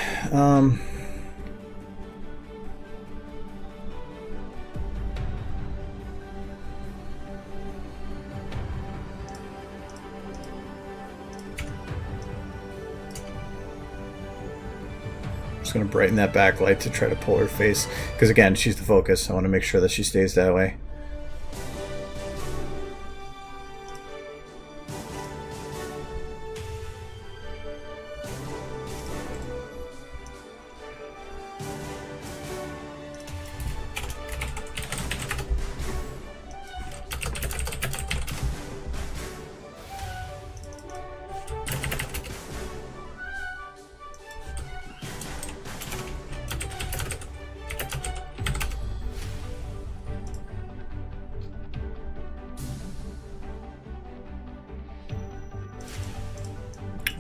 Just going to brighten that backlight to try to pull her face, because again, she's the focus. I want to make sure that she stays that way.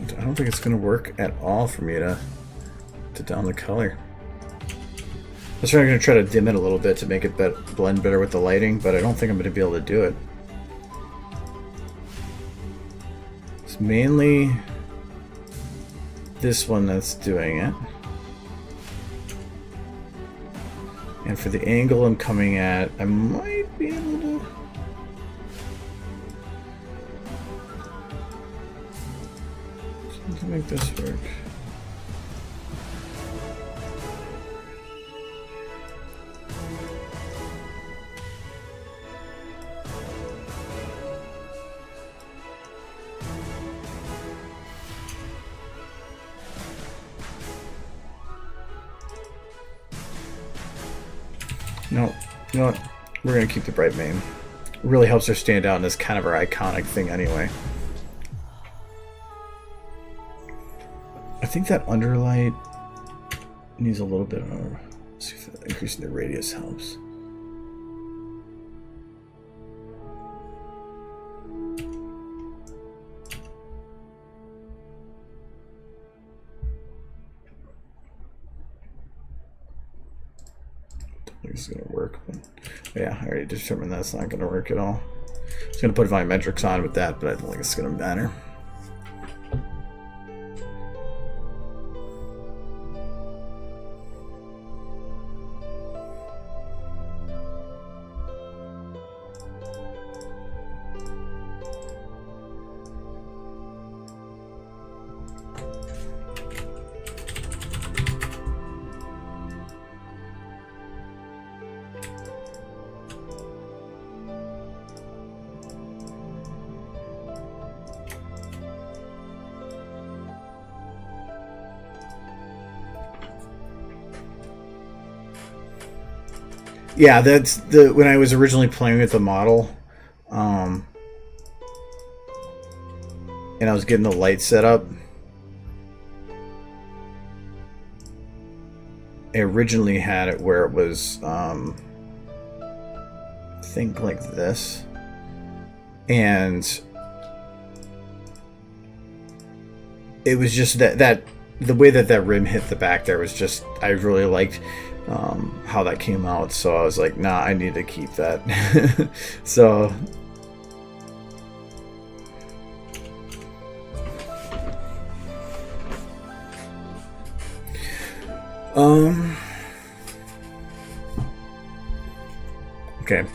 I don't think it's going to work at all for me to down the color. I was going to try to dim it a little bit to make it blend better with the lighting, but I don't think I'm going to be able to do it. It's mainly this one that's doing it. And for the angle I'm coming at, I might be able to... make this work. No, you know what? We're gonna keep the bright main. It really helps her stand out, and it's kind of our iconic thing anyway. I think that underlight needs a little bit of. Let's see if increasing the radius helps. It's gonna work, but yeah, I already determined that's not gonna work at all. I was gonna put volumetrics on with that, but I don't think it's gonna matter. Yeah, that's the when I was originally playing with the model, and I was getting the light set up. I originally had it where it was, I think like this, and it was just that the way that rim hit the back there was just, I really liked how that came out, so I was like, nah, I need to keep that. So okay,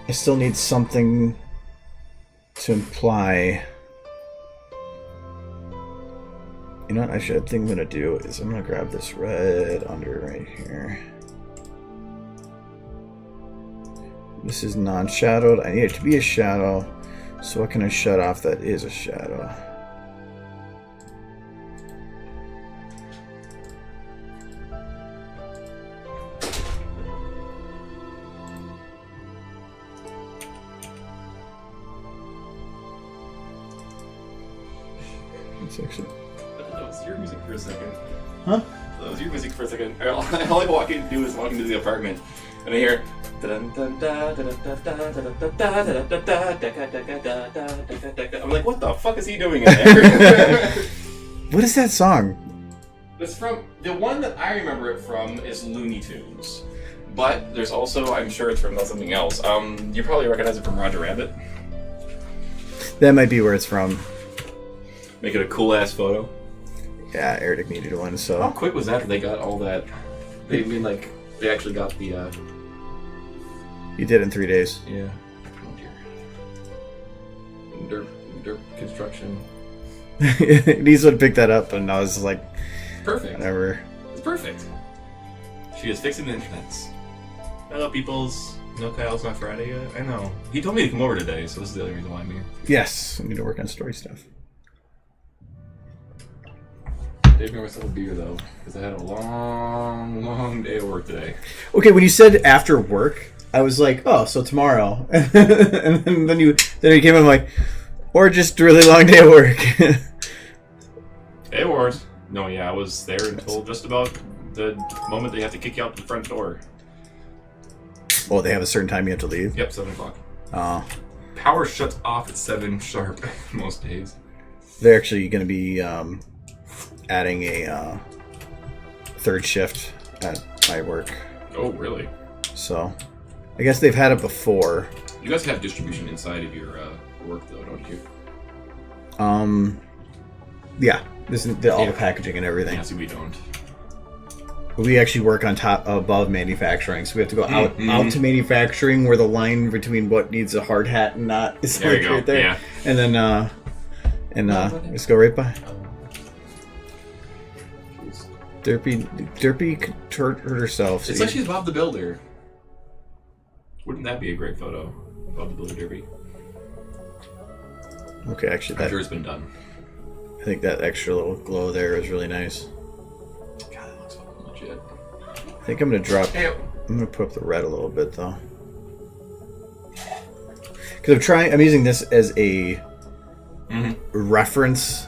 I still need something to imply. You know what I think I'm gonna do is I'm gonna grab this red under right here. This is non-shadowed. I need it to be a shadow. So what can I shut off that is a shadow? It's actually. That was your music for a second. Huh? That was your music for a second. All I walk in to do is walk into the apartment, and I hear. I'm like, what the fuck is he doing in there? What is that song? It's from the one that I remember it from is Looney Tunes, but there's also, I'm sure it's from something else. You probably recognize it from Roger Rabbit. That might be where it's from. Make it a cool ass photo. Yeah, Eric needed one, so. How quick was that they got all that? They actually got the. You did in 3 days. Yeah. Oh dear. Derp construction. Lisa would pick that up, and I was like, perfect. Whatever. It's perfect. She is fixing the internets. Hello, peoples. No, Kyle's not Friday yet. I know. He told me to come over today, so this is the other reason why I'm here. Yes, I need to work on story stuff. Dave made myself a beer though, because I had a long day of work today. Okay, when you said after work, I was like, oh, so tomorrow. And then you came in like, or just a really long day of work. It was. No, yeah, I was there until just about the moment they have to kick you out the front door. Oh, they have a certain time you have to leave? Yep, 7 o'clock. Oh. Power shuts off at 7 sharp most days. They're actually going to be adding a third shift at my work. Oh, really? So, I guess they've had it before. You guys have distribution inside of your work, though, don't you? Yeah. This is all the packaging and everything. Yeah, see, we don't. We actually work on top above manufacturing, so we have to go out to manufacturing, where the line between what needs a hard hat and not is there like right there. Yeah. And then just go right by. Derpy hurt herself. It's like she's Bob the Builder. Wouldn't that be a great photo? Bob the Builder Derpy. Okay, actually, I'm sure it's been done. I think that extra little glow there is really nice. God, that looks fucking legit. I think I'm gonna drop. Hey, I'm gonna put up the red a little bit though, because I'm using this as a reference,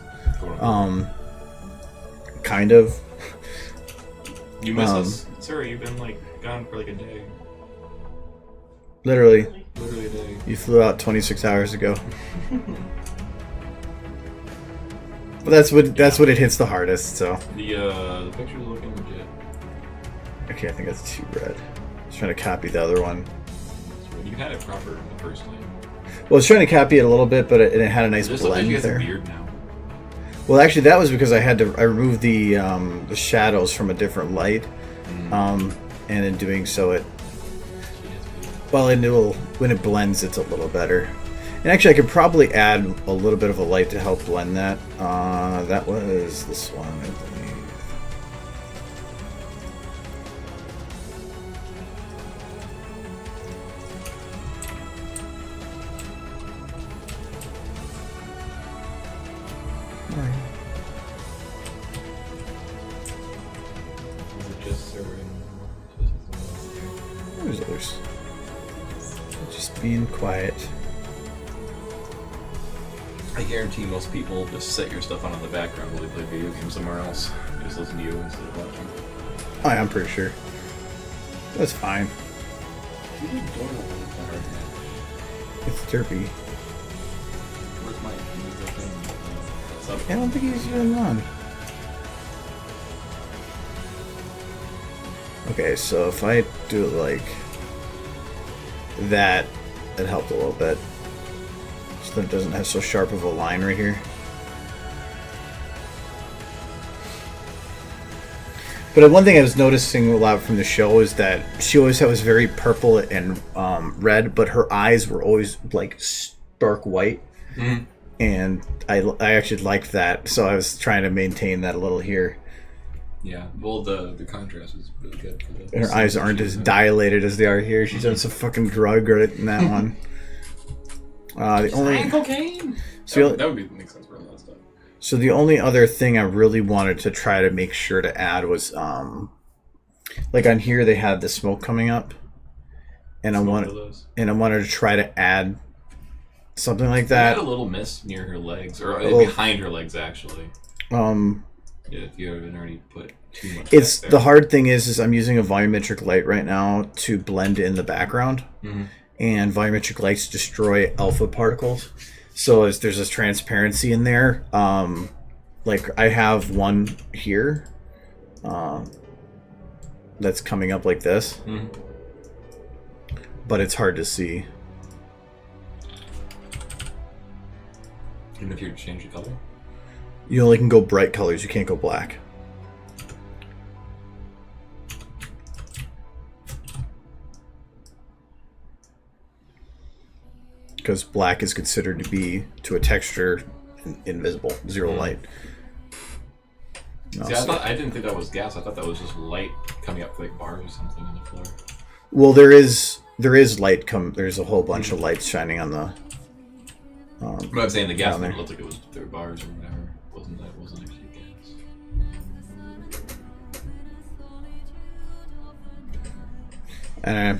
kind of. You miss us, sir. You've been like gone for like a day. Literally a day. You flew out 26 hours ago. But that's what it hits the hardest. So the picture's looking legit. Okay, I think that's too red. I was trying to copy the other one. You had it proper in the first time. Well, I was trying to copy it a little bit, but it had a nice blend like there. A beard now. Well, actually, that was because I removed the shadows from a different light, and in doing so, when it blends, it's a little better. And actually, I could probably add a little bit of a light to help blend that. That was this one, I believe. Is it just serving? There's others. Just being quiet. I guarantee most people just set your stuff on in the background while they play video games somewhere else. Just listen to you instead of watching. Oh, yeah, I'm pretty sure. That's fine. It's derpy. Where's Mike? What's up? I don't think he's even on. Okay, so if I do it like that, it helped a little bit. So that it doesn't have so sharp of a line right here. But one thing I was noticing a lot from the show is that she always was very purple and red, but her eyes were always like stark white. Mm-hmm. And I actually liked that, so I was trying to maintain that a little here. Yeah, well, the contrast is really good. For the And her eyes aren't as dilated as they are here. She's on some fucking drug right in that one. The only cocaine. So that would make sense for a lot of stuff. So the only other thing I really wanted to try to make sure to add was like on here they had the smoke coming up, and I wanted to try to add something like that. You had a little mist near her legs, or behind her legs actually. Yeah, if you haven't already put too much. It's the hard thing is I'm using a volumetric light right now to blend in the background, and volumetric lights destroy alpha particles. So there's this transparency in there. Like I have one here that's coming up like this, but it's hard to see. And if you change the color? You only can go bright colors, you can't go black. Because black is considered to be, to a texture, invisible, zero light. No, see, I didn't think that was gas. I thought that was just light coming up like bars or something on the floor. Well, there is light there's a whole bunch of lights shining on the... But I'm saying the gas looked like it was their bars or whatever. Wasn't actually gas.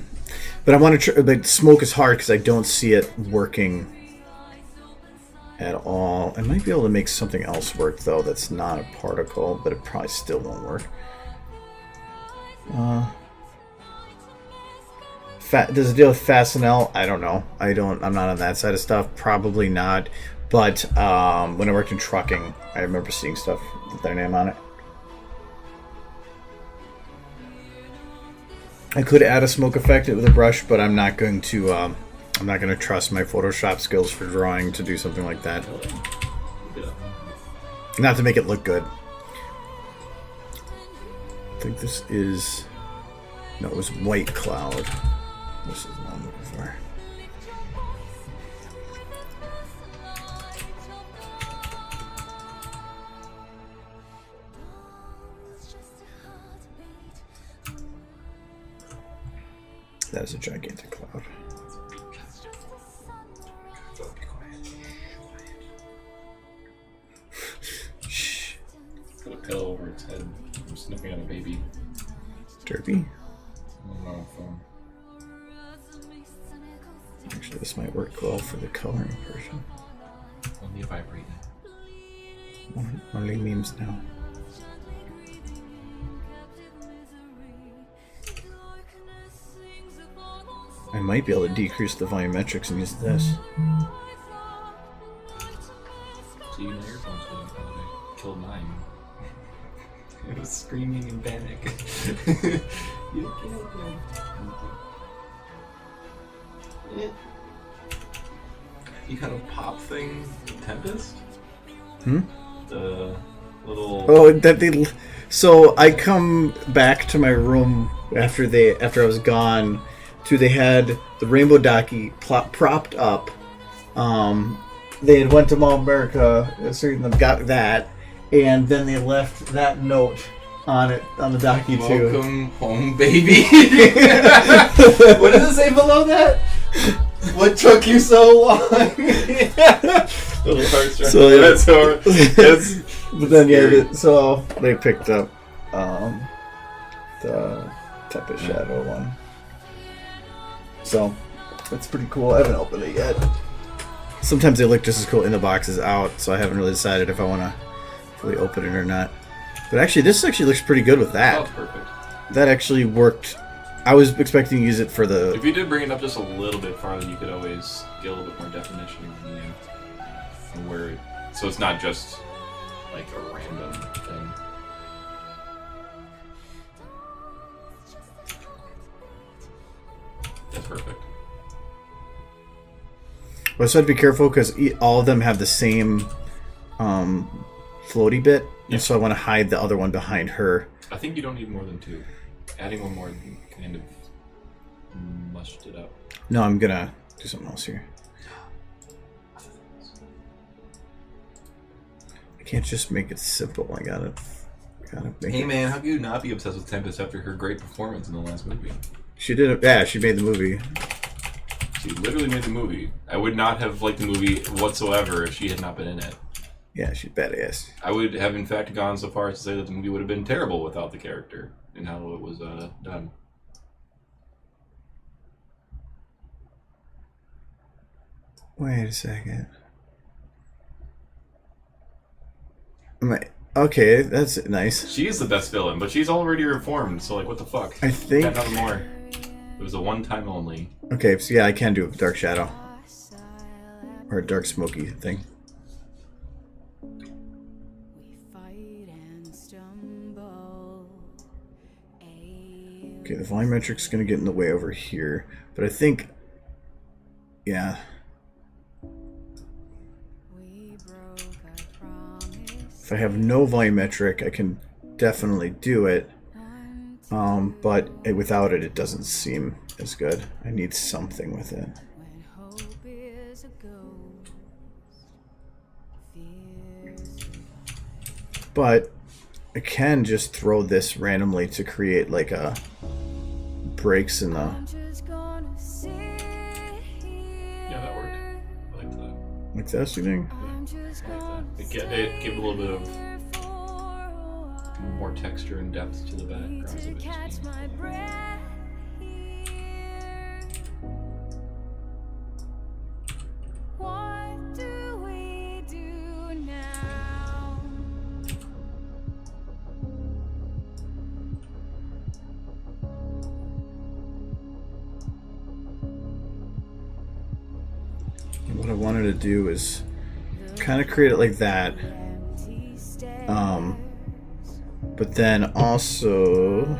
But I want to try, but smoke is hard because I don't see it working at all. I might be able to make something else work though that's not a particle, but it probably still won't work. Does it deal with Fastenal? I don't know. I'm not on that side of stuff. Probably not. But when I worked in trucking, I remember seeing stuff with their name on it. I could add a smoke effect with a brush, but I'm not going to. I'm not going to trust my Photoshop skills for drawing to do something like that. Not to make it look good. I think this is. No, it was white cloud. This is what I'm looking for. That is a gigantic cloud. Shh. Put a pillow over its head. I'm sniffing at a baby. Derpy? I don't know. form. Actually, this might work well for the coloring version. Only if I vibrate now. Only memes now. I might be able to decrease the volumetrics and use this. So you know your phone's going probably killed mine. It was screaming in panic. You killed me. You had a pop thing, Tempest? Hmm? The little... Oh, that they... So I come back to my room after I was gone. They had the Rainbow Docky propped up. They had went to Mall America, certain of them got that, and then they left that note on it on the Docky too. Welcome home, baby. What does it say below that? What took you so long? Little heartstrings. So yeah. That's but then yeah, so they picked up the Tempest Shadow one. So that's pretty cool. I haven't opened it yet. Sometimes they look just as cool in the box as out, so I haven't really decided if I want to fully open it or not. But actually, this actually looks pretty good with that. Oh, perfect. That actually worked. I was expecting to use it for the... If you did bring it up just a little bit farther, you could always get a little bit more definition from where it... So it's not just like a random thing. That's perfect. Well, so I'd be careful because all of them have the same floaty bit, and so I want to hide the other one behind her. I think you don't need more than two. Adding one more kind of mushed it up. No, I'm gonna do something else here. I can't just make it simple. I gotta make Hey it... man, how could you not be obsessed with Tempest after her great performance in the last movie? She did it. Yeah, she made the movie. She literally made the movie. I would not have liked the movie whatsoever if she had not been in it. Yeah, she's badass. I would have, in fact, gone so far as to say that the movie would have been terrible without the character and how it was done. Wait a second. Okay, that's nice. She is the best villain, but she's already reformed, so like, what the fuck? I think... Got nothing more. It was a one-time only. Okay, so yeah, I can do a Dark Shadow. Or a Dark Smoky thing. Okay, the volumetric's gonna get in the way over here, but I think... Yeah. If I have no volumetric, I can definitely do it. But without it, it doesn't seem as good. I need something with it. But I can just throw this randomly to create like a breaks in the... Yeah, that worked. I like that. Like this, you think? I like that. It gave a little bit of more texture and depth to the backgrounds of it. Just being... What I wanted to do is kind of create it like that. But then also,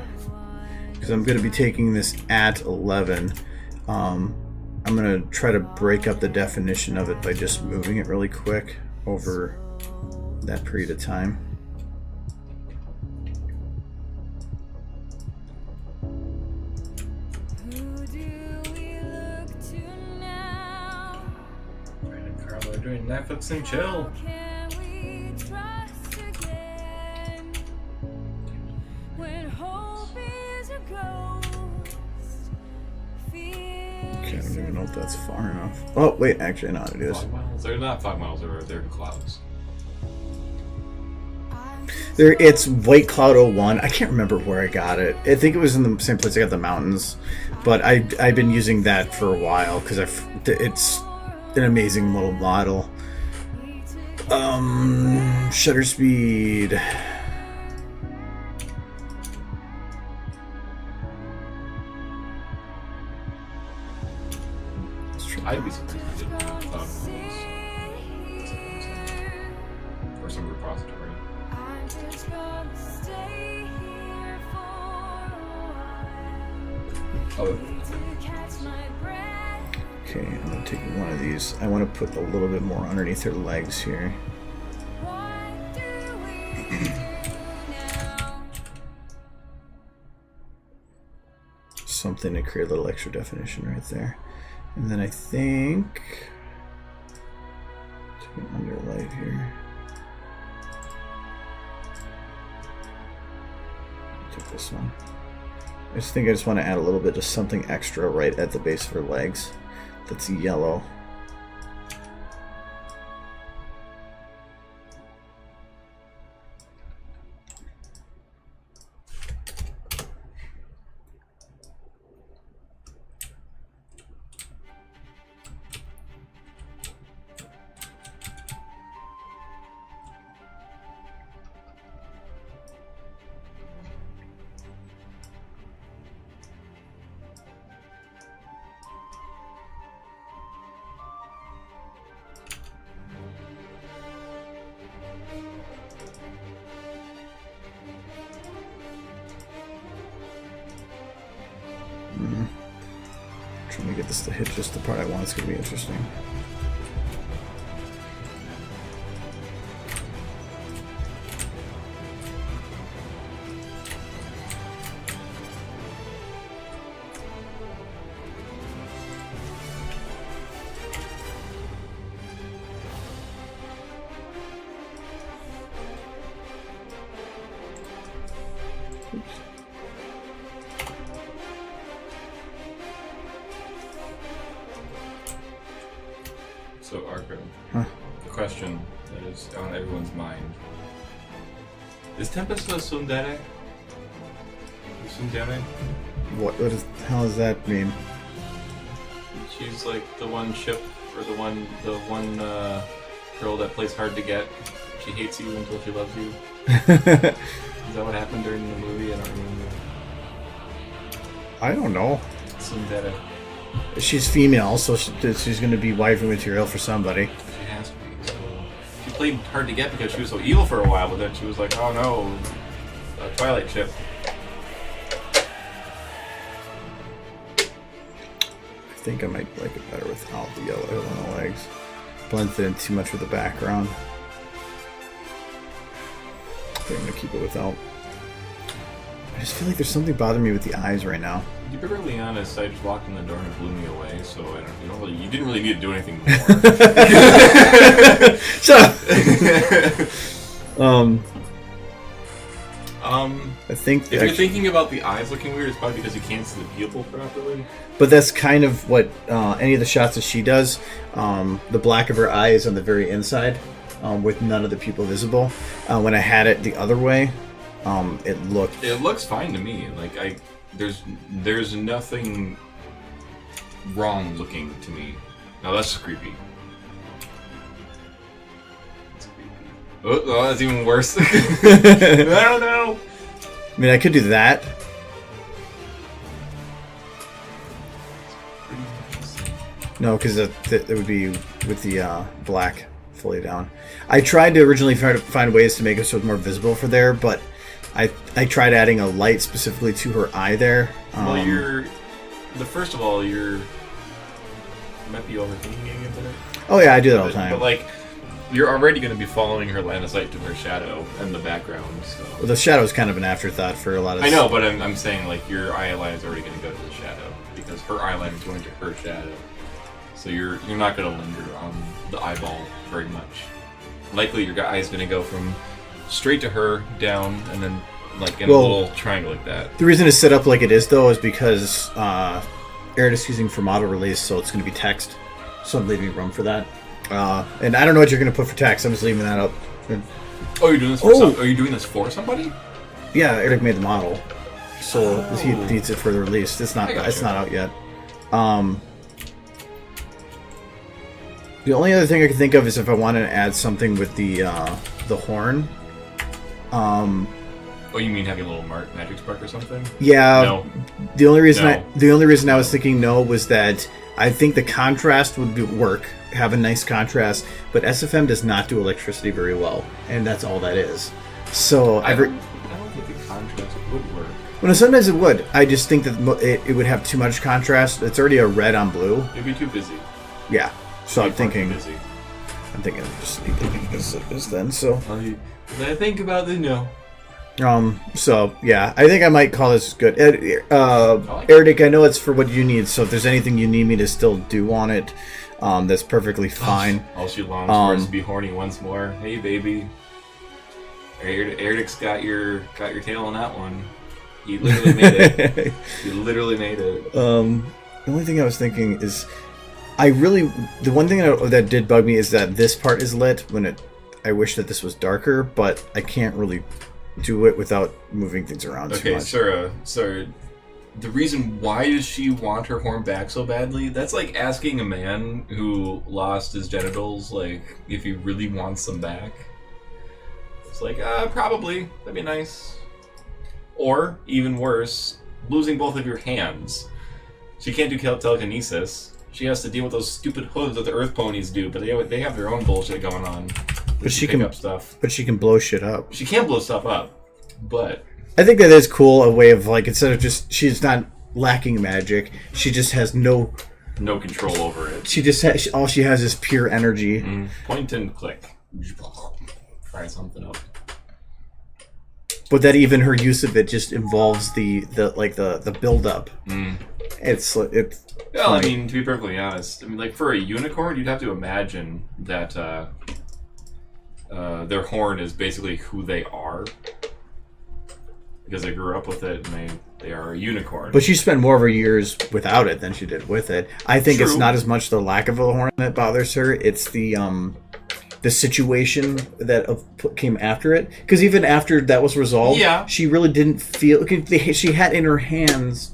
because I'm going to be taking this at 11, I'm going to try to break up the definition of it by just moving it really quick over that period of time. Doing Netflix and chill. Okay, I don't even know if that's far enough. Oh, wait, actually, no, it is. Fog miles? They're not fog miles, they're clouds. It's White Cloud 01. I can't remember where I got it. I think it was in the same place I got the mountains, but I've been using that for a while because it's an amazing little model. Shutter speed. I'd be surprised if they didn't have cloud models or some repository. Oh. Okay, I'm gonna take one of these. I want to put a little bit more underneath her legs here. Something to create a little extra definition right there. And then I think take an underlight here. Take this one. I just want to add a little bit of something extra right at the base of her legs. That's yellow. Trying to get this to hit just the part I want. It's going to be interesting. So, Arkham, Huh. the question that is on everyone's mind. Is Tempest a tsundere? Tsundere? What the hell does that mean? She's like the one ship, or the one girl that plays hard to get. She hates you until she loves you. Is that what happened during the movie? I don't remember. I don't know. Tsundere. She's female, so she's going to be waifu material for somebody. She has to be. So she played hard to get because she was so evil for a while, but then she was like, oh no, a Twilight ship. I think I might like it better without the yellow on the legs. Blends it in too much with the background. I think I'm going to keep it without. I just feel like there's something bothering me with the eyes right now. To be perfectly honest, I just walked in the door and it blew me away, so you didn't really need to do anything more. Shut up! I think if you're thinking about the eyes looking weird, it's probably because you can't see the pupil properly. But that's kind of what any of the shots that she does. The black of her eye is on the very inside, with none of the pupil visible. When I had it the other way, it looked. It looks fine to me. Like there's nothing wrong looking to me. Now that's creepy. Oh, that's even worse. I don't know. I mean, I could do that. No, because it would be with the black fully down. I tried to originally try to find ways to make it so it's more visible for there, but I tried adding a light specifically to her eye there. Well, first of all, you might be overthinking it there. Oh yeah, I do that all the time. But like, you're already going to be following her line of sight to her shadow and the background. So. Well, the shadow is kind of an afterthought for a lot of. I know, but I'm saying like your eye line is already going to go to the shadow because her eye line is going to her shadow. So you're not going to linger on the eyeball very much. Likely, your eye is going to go from straight to her, down, and then like in a little triangle like that. The reason it's set up like it is, though, is because Arid is using for model release, so it's going to be text. So I'm leaving room for that. And I don't know what you're going to put for text. I'm just leaving that up. Oh, you're doing this for Are you doing this for somebody? Yeah, Eric made the model, so he needs it for the release. It's not out yet. The only other thing I can think of is if I wanted to add something with the horn. Oh, you mean having a little magic spark or something? Yeah. No. The only reason I was thinking no was that I think the contrast would work, have a nice contrast, but SFM does not do electricity very well, and that's all that is. So I don't think the contrast would work. Well, sometimes it would. I just think that it would have too much contrast. It's already a red on blue. It'd be too busy. Yeah. So I'm thinking busy. just thinking this is then. So I think about the no. So yeah, I think I might call this good. Eric, I know it's for what you need. So if there's anything you need me to still do on it, that's perfectly fine. All she longs for is to be horny once more. Hey, baby. Eric's got your tail on that one. He literally made it. He literally made it. The only thing I was thinking is, the one thing that did bug me is that this part is lit when I wish that this was darker, but I can't really do it without moving things around too much. Okay, Sarah, the reason why does she want her horn back so badly? That's like asking a man who lost his genitals, like, if he really wants them back. It's like, probably. That'd be nice. Or, even worse, losing both of your hands. She can't do telekinesis. She has to deal with those stupid hooves that the Earth ponies do, but they have their own bullshit going on. But she can pick up stuff. But she can blow shit up. She can blow stuff up, but I think that is cool. A way of like, instead of she's not lacking magic. She just has no control over it. She just all she has is pure energy. Point and click. Fry something up. But that even her use of it just involves the build up. It's Well, funny. I mean, to be perfectly honest, I mean, like, for a unicorn, you'd have to imagine that their horn is basically who they are, because they grew up with it and they are a unicorn. But she spent more of her years without it than she did with it. I think It's not as much the lack of a horn that bothers her. It's the situation that came after it. Because even after that was resolved, she really didn't feel. She had in her hands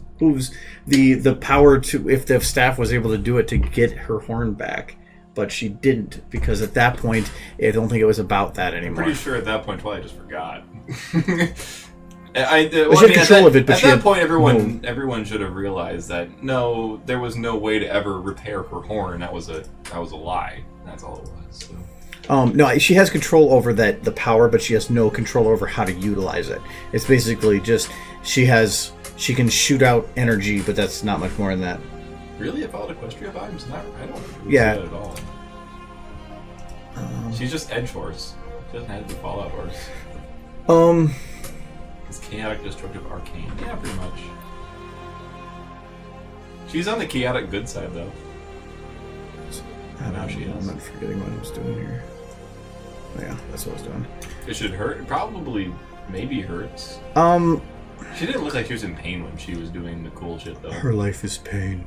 the power to, if the staff was able to do it, to get her horn back. But she didn't, because at that point, I don't think it was about that anymore. I'm pretty sure at that point, Twilight just forgot. She had control of it, but at that point, everyone should have realized that no, there was no way to ever repair her horn. That was a lie. That's all it was. So. No, she has control over the power, but she has no control over how to utilize it. It's basically just she can shoot out energy, but that's not much more than that. Really, a Fallout Equestria vibes? I don't see that at all. She's just Edge Horse. She doesn't have to be Fallout Horse. It's chaotic, destructive, arcane. Yeah, pretty much. She's on the chaotic good side, though. Now she is. I'm not forgetting what I was doing here. Oh, yeah, that's what I was doing. It should hurt. It probably, maybe hurts. She didn't look like she was in pain when she was doing the cool shit, though. Her life is pain.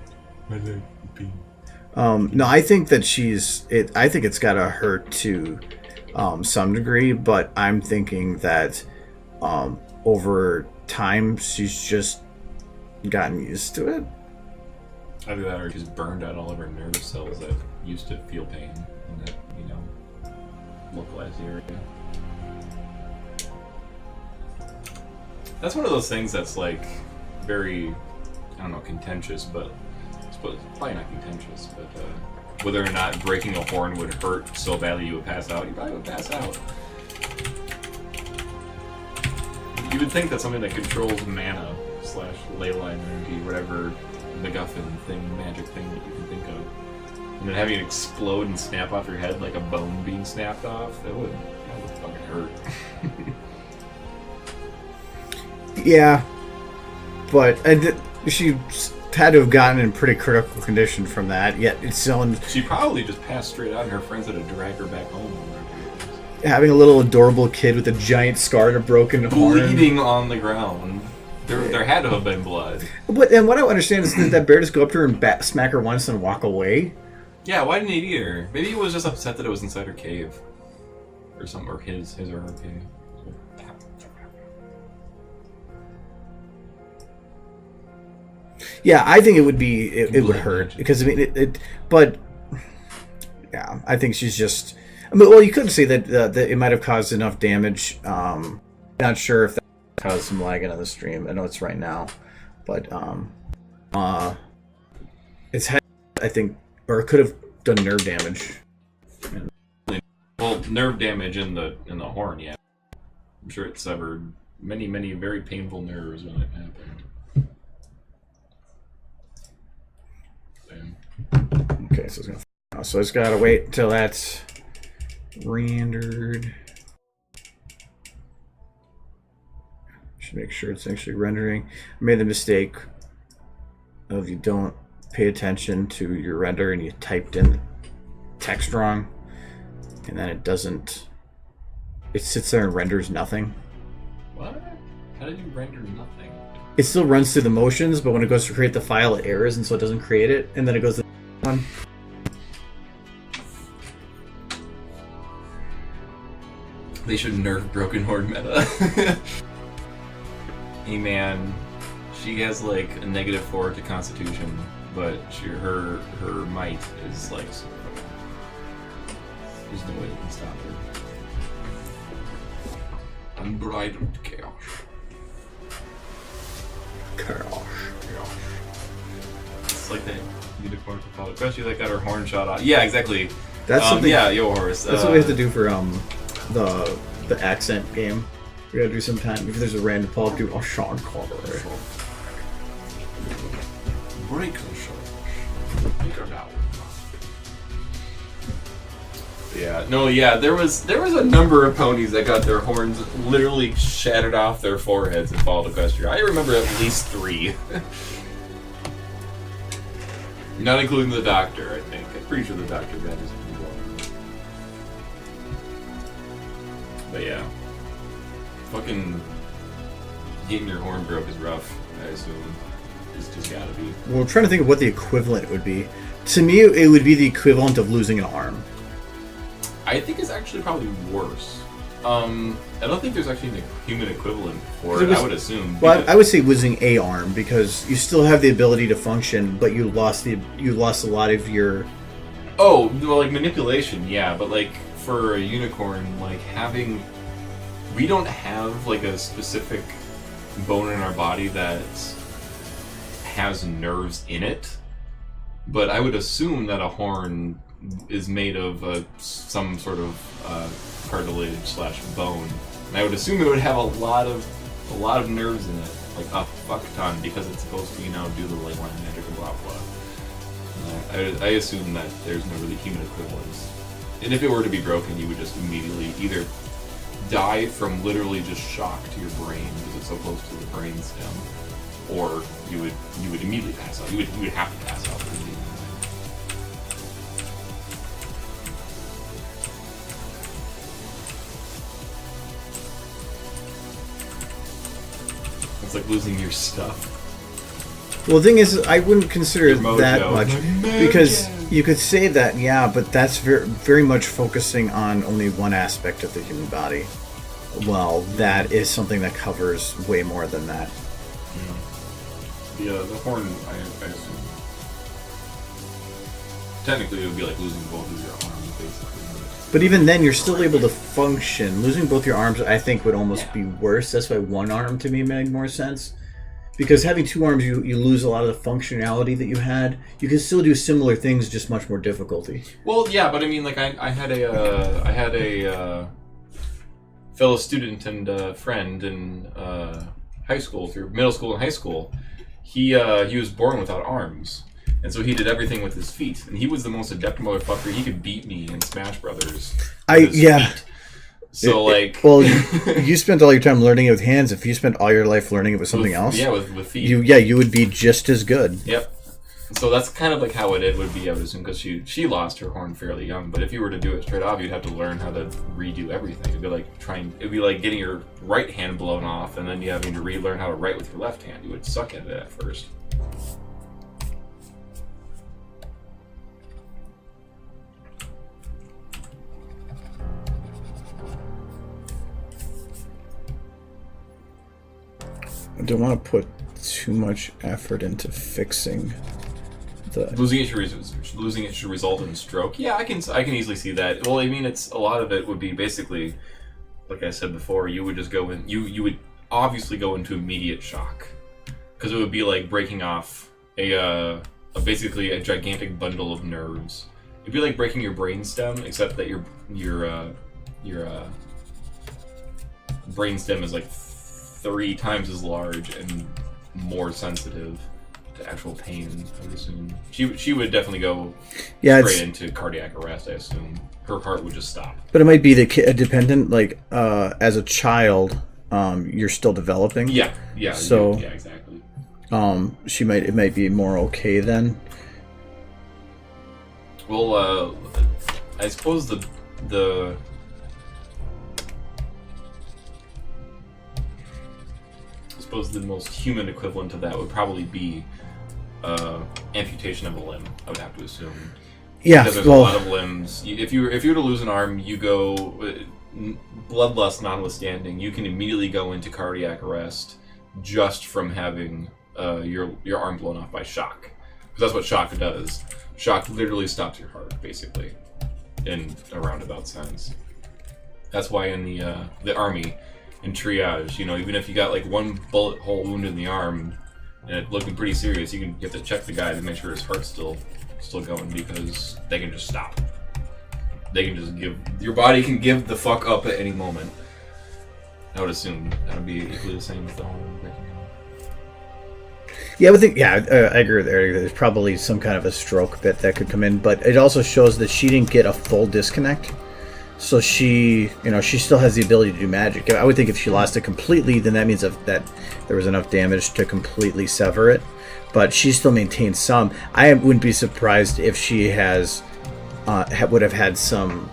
My life is pain. No, I think that I think it's gotta hurt to some degree, but I'm thinking that over time she's just gotten used to it. Either that or she's burned out all of her nerve cells that used to feel pain in that, localized area. That's one of those things that's like very, I don't know, contentious, but probably not contentious, but whether or not breaking a horn would hurt so badly you would pass out, you probably would pass out. You would think that something that controls mana / ley line energy, whatever MacGuffin thing, magic thing that you can think of, and then having it explode and snap off your head like a bone being snapped off, that would fucking hurt. Yeah, but she had to have gotten in pretty critical condition from that. Yet it's still she probably just passed straight out, and her friends had to drag her back home. Having a little adorable kid with a giant scar and a broken horn, bleeding on the ground. There had to have been blood. And what I understand is that bear just go up to her and smack her once and walk away. Yeah, why didn't he eat her? Maybe he was just upset that it was inside her cave. or something, or his or her. Okay. Yeah, I think it would be it would hurt because I mean but yeah, I think she's just. I mean, well, you could say that that it might have caused enough damage. Not sure if that caused some lagging on the stream. I know it's right now, but it's had, I think, or it could have done nerve damage. Well, nerve damage in the horn, yeah. I'm sure it severed many very painful nerves when it happened. Okay, so it's gotta wait until that's rendered. Should make sure it's actually rendering. I made the mistake of you don't pay attention to your render and you typed in text wrong, and then it doesn't. It sits there and renders nothing. What? How did you render nothing? It still runs through the motions, but when it goes to create the file, it errors, and so it doesn't create it, and then it goes to the one. They should nerf Broken Horde meta. Hey man, she has like a -4 to Constitution, but her might is like super. There's no way you can stop her. Unbridled chaos. It's like that unicorn from Fall, especially that got her horn shot off. Yeah, exactly. That's something. Yeah, yo horse. That's what we have to do for the accent game. We gotta do some time. If there's a random Paul, do Sean Connery. Break the show. Take her out. Yeah, no, yeah. There was a number of ponies that got their horns literally shattered off their foreheads and Fall Equestria. I remember at least 3. Not including the doctor, I think. I'm pretty sure the doctor got his pretty well. But yeah. Fucking getting your horn broke is rough, I assume. It's just gotta be. Well, I'm trying to think of what the equivalent would be. To me, it would be the equivalent of losing an arm. I think it's actually probably worse. I don't think there's actually a human equivalent for it, I would assume. Well, I would say losing a arm because you still have the ability to function, but you lost a lot of your. Oh, well, like manipulation, yeah, but like for a unicorn, like having, we don't have like a specific bone in our body that has nerves in it, but I would assume that a horn is made of some sort of cartilage/bone, and I would assume it would have a lot of nerves in it, like a fuck ton, because it's supposed to, do the like line magic and blah blah. I assume that there's no really human equivalence, and if it were to be broken, you would just immediately either die from literally just shock to your brain because it's so close to the brain stem, or you would immediately pass out. You would have to pass out. It's like losing your stuff. Well, the thing is, I wouldn't consider it Your that mojo. much because you could say that, yeah, but that's very much focusing on only one aspect of the human body. Well, that is something that covers way more than that. Yeah, the horn, I assume. Technically, it would be like losing both of your arms, basically. But even then, you're still able to function. Losing both your arms, I think, would almost be worse. That's why one arm, to me, made more sense. Because having 2 arms, you lose a lot of the functionality that you had. You can still do similar things, just much more difficulty. Well, yeah, but I mean, like, I had a fellow student and friend in high school, through middle school and high school. He was born without arms. And so he did everything with his feet, and he was the most adept motherfucker. He could beat me in Smash Brothers. Feet. So well, you spent all your time learning it with hands. If you spent all your life learning it with something else, yeah, with feet, you would be just as good. Yep. So that's kind of like how it would be, I would assume, because she lost her horn fairly young. But if you were to do it straight off, you'd have to learn how to redo everything. It'd be like getting your right hand blown off, and then you having to relearn how to write with your left hand. You would suck at it at first. don't want to put too much effort into fixing the... Losing it should result in stroke. Yeah, I can easily see that. Well, I mean, it's a lot of it would be basically, like I said before, you would just go in. You would obviously go into immediate shock, because it would be like breaking off basically a gigantic bundle of nerves. It'd be like breaking your brainstem, except that your brainstem is like 3 times as large and more sensitive to actual pain, I would assume. She would definitely go straight into cardiac arrest, I assume. Her heart would just stop. But it might be dependent, like, as a child, you're still developing. Yeah, so, yeah, exactly. It might be more okay then. Well, I suppose the most human equivalent of that would probably be amputation of a limb. I would have to assume. Yeah, because there's a lot of limbs. If you were to lose an arm, you go bloodlust notwithstanding. You can immediately go into cardiac arrest just from having your arm blown off by shock. Because that's what shock does. Shock literally stops your heart, basically, in a roundabout sense. That's why in the army, in triage, even if you got like one bullet hole wound in the arm and it looking pretty serious, you have to check the guy to make sure his heart's still going, because they can just stop. They can just your body can give the fuck up at any moment. I would assume that would be equally the same with the arm breaking off. Yeah, I would think. Yeah, I agree with Eric. There's probably some kind of a stroke bit that could come in, but it also shows that she didn't get a full disconnect. So she still has the ability to do magic. I would think if she lost it completely, then that means that there was enough damage to completely sever it. But she still maintains some. I wouldn't be surprised if she would have had some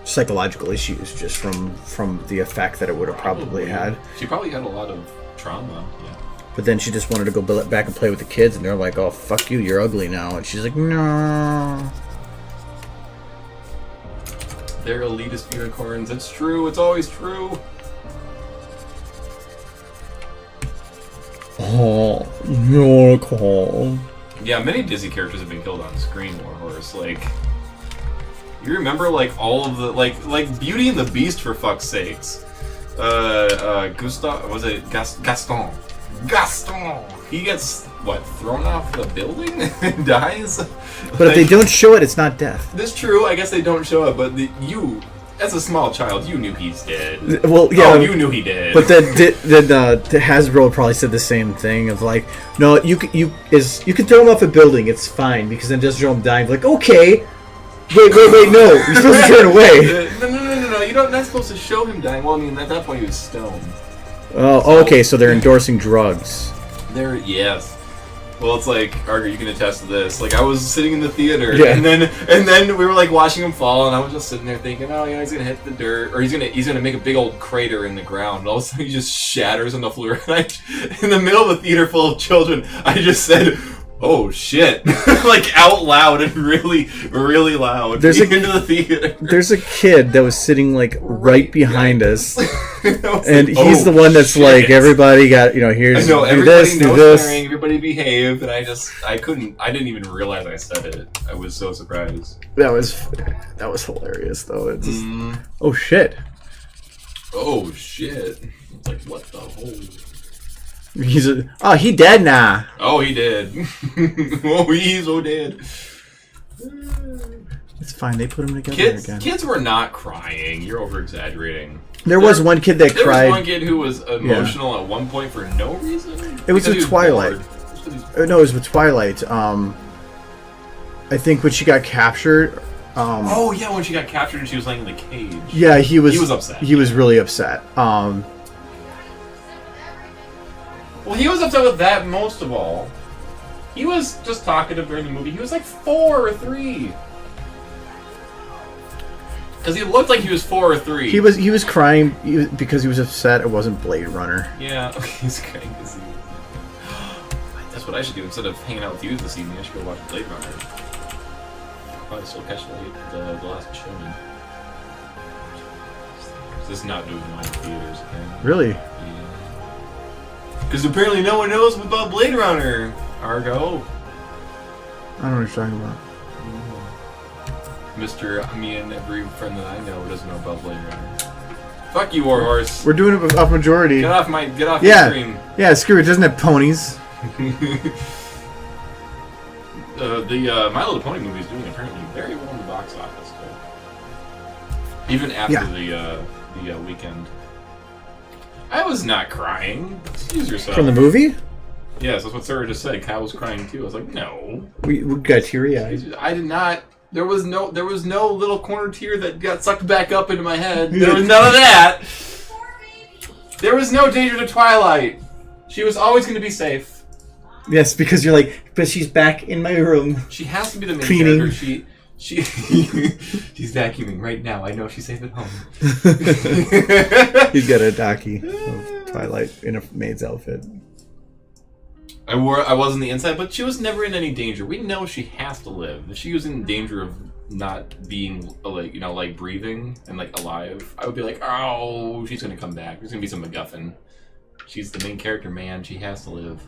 psychological issues just from the effect that it would have probably had. She probably had a lot of trauma. Yeah. But then she just wanted to go back and play with the kids, and they're like, "Oh, fuck you, you're ugly now." And she's like, "No." They're elitist unicorns. It's true. It's always true. Oh, unicorn. Yeah, many Disney characters have been killed on screen, Warhorse. Like, you remember, like, all of the, like Beauty and the Beast, for fuck's sakes. Gaston. He gets, thrown off the building and dies? But if they don't show it, it's not death. That's true. I guess they don't show it, but you, as a small child, you knew he's dead. Well, yeah. Oh, you knew he did. But then Hasbro probably said the same thing of like, no, you can throw him off a building, it's fine, because then just show him dying. Like, okay, wait, no, you're supposed to turn away. No, you're not supposed to show him dying. Well, I mean, at that point he was stoned. Oh, okay, so they're endorsing drugs. Yes. Well, it's like, Arger, you can attest to this. Like, I was sitting in the theater, yeah. and then we were like watching him fall, and I was just sitting there thinking, oh, he's gonna hit the dirt, or he's gonna make a big old crater in the ground. And all of a sudden, he just shatters on the floor. And in the middle of a theater full of children, I just said, "Oh shit!" like out loud and really, really loud. Into the theater. There's a kid that was sitting like right behind us, and he's the one that's shit. Like, everybody got, here's do this, do this. Swearing, everybody behave, and I didn't even realize I said it. I was so surprised. That was hilarious though. It's just, oh shit. Oh shit! It's like, what the whole. He dead now. Oh, he did. Oh, he's so dead. It's fine. They put him together again. Kids were not crying. You're over exaggerating. There was one kid that cried. There was one kid who was emotional at one point for no reason. It was with Twilight. No, it was with Twilight. I think when she got captured. Oh yeah, when she got captured and she was laying in the cage. Yeah, he was upset. He was really upset. Well, he was upset with that most of all. He was just talkative during the movie. He was like 4 or 3. Because he looked like he was 4 or 3. He was crying because he was upset it wasn't Blade Runner. Yeah, he's crying because he... That's what I should do. Instead of hanging out with you this evening, I should go watch Blade Runner. I'll probably still catch the last showing. This is not doing well in theaters again. Really? Yeah. Because apparently no one knows about Blade Runner. Argo. I don't know what you're talking about. Mr. Me and every friend that I know doesn't know about Blade Runner. Fuck you, Warhorse. We're doing it with a majority. Get off your stream. Yeah, screw it. It doesn't have ponies. The My Little Pony movie is doing apparently very well in the box office. So. Even after the weekend. I was not crying. Excuse yourself. From the movie? Yes, that's what Sarah just said. Kyle was crying too. I was like, no. We got teary-eyed. I did not. There was no little corner tear that got sucked back up into my head. There was none of that. There was no danger to Twilight. She was always going to be safe. Yes, because you're like, but she's back in my room. She has to be the main cleaning. character. She's vacuuming right now. I know she's safe at home. He's got a docky of Twilight in a maid's outfit. I was on the inside, but she was never in any danger. We know she has to live. If she was in danger of not being like breathing and like alive, I would be like, oh, she's gonna come back. There's gonna be some MacGuffin. She's the main character, man. She has to live.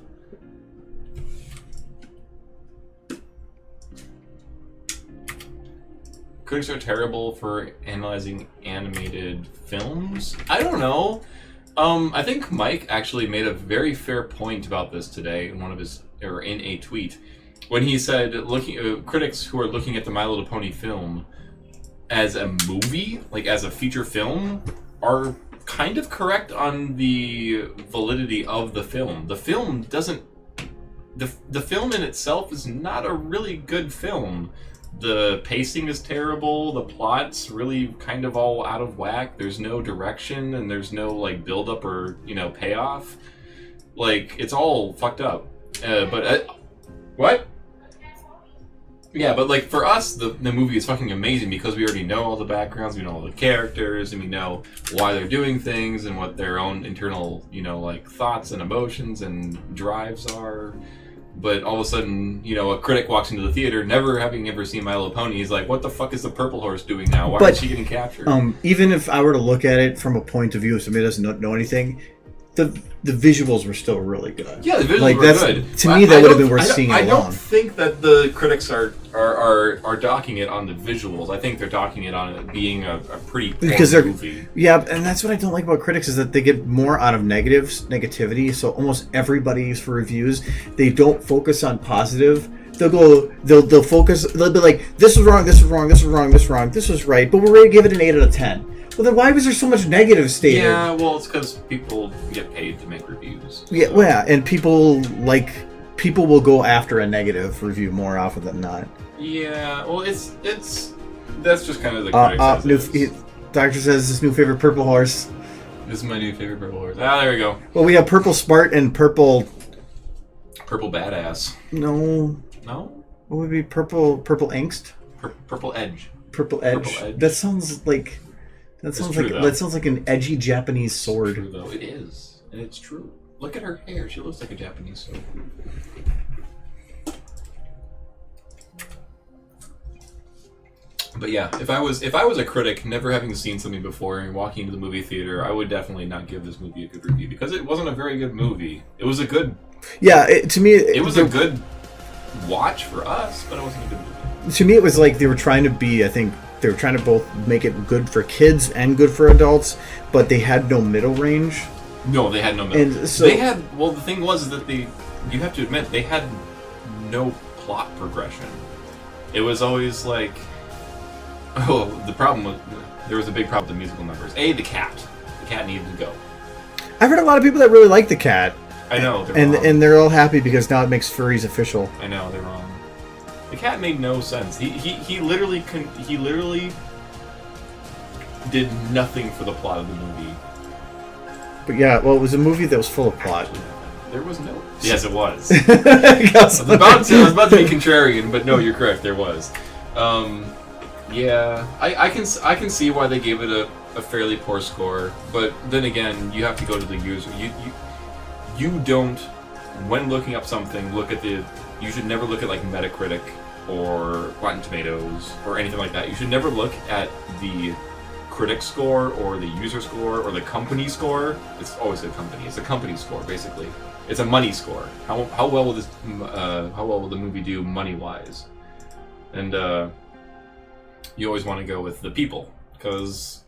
Critics are terrible for analyzing animated films. I don't know. I think Mike actually made a very fair point about this today in in a tweet, when he said critics who are looking at the My Little Pony film as a movie, like as a feature film, are kind of correct on the validity of the film. The film doesn't. The film in itself is not a really good film. The pacing is terrible. The plot's really kind of all out of whack. There's no direction and there's no like build up or payoff. Like it's all fucked up. What? Yeah, but like for us, the movie is fucking amazing because we already know all the backgrounds, we know all the characters, and we know why they're doing things and what their own internal like thoughts and emotions and drives are. But all of a sudden, a critic walks into the theater, never having ever seen My Little Pony. He's like, what the fuck is the purple horse doing now? Why is she getting captured? Even if I were to look at it from a point of view of somebody who doesn't know anything, the visuals were still really good. Yeah, the visuals were good. To me, that would have been worth seeing it alone. I don't think that the critics are docking it on the visuals. I think they're docking it on it being a pretty poor movie. Yeah, and that's what I don't like about critics is that they get more out of negativity. So almost everybody for reviews, they don't focus on positive. They'll focus. They'll be like, this is wrong, this is wrong, this is wrong, this is wrong, this is right, but we're ready to give it an 8 out of 10. Well, then why was there so much negative stated? Yeah, well, it's because people get paid to make reviews. Yeah, so. Well, yeah, and people will go after a negative review more often than not. Yeah, well, it's that's just kind of the critics. Doctor says his new favorite purple horse. This is my new favorite purple horse. Ah, there we go. Well, we have purple Spart and purple badass. No. What would be purple angst? Purple edge. Purple edge. That sounds like. That sounds like an edgy Japanese sword. It's true, though. It is, and it's true. Look at her hair; she looks like a Japanese sword. But yeah, if I was a critic, never having seen something before and walking into the movie theater, I would definitely not give this movie a good review because it wasn't a very good movie. It was a good. Yeah, to me, it was a good watch for us, but it wasn't a good movie. To me, it was like they were trying to be. I think. They were trying to both make it good for kids and good for adults, but they had no middle range. No, they had no middle. And so the thing was that you have to admit, they had no plot progression. It was always like, there was a big problem with the musical numbers. The cat needed to go. I've heard a lot of people that really like the cat. I know, and they're all happy because now it makes furries official. I know, they're wrong. The cat made no sense. He literally did nothing for the plot of the movie. But yeah, well, it was a movie that was full of plot. There was no. Yes, it was. I was about to be contrarian, but no, you're correct. There was. Yeah, I can see why they gave it a fairly poor score, but then again, you have to go to the user. You don't, when looking up something, you should never look at like Metacritic or Rotten Tomatoes or anything like that. You should never look at the critic score or the user score or the company score. It's always the company. It's a company score, basically. It's a money score. How well will the movie do money wise? And you always want to go with the people, because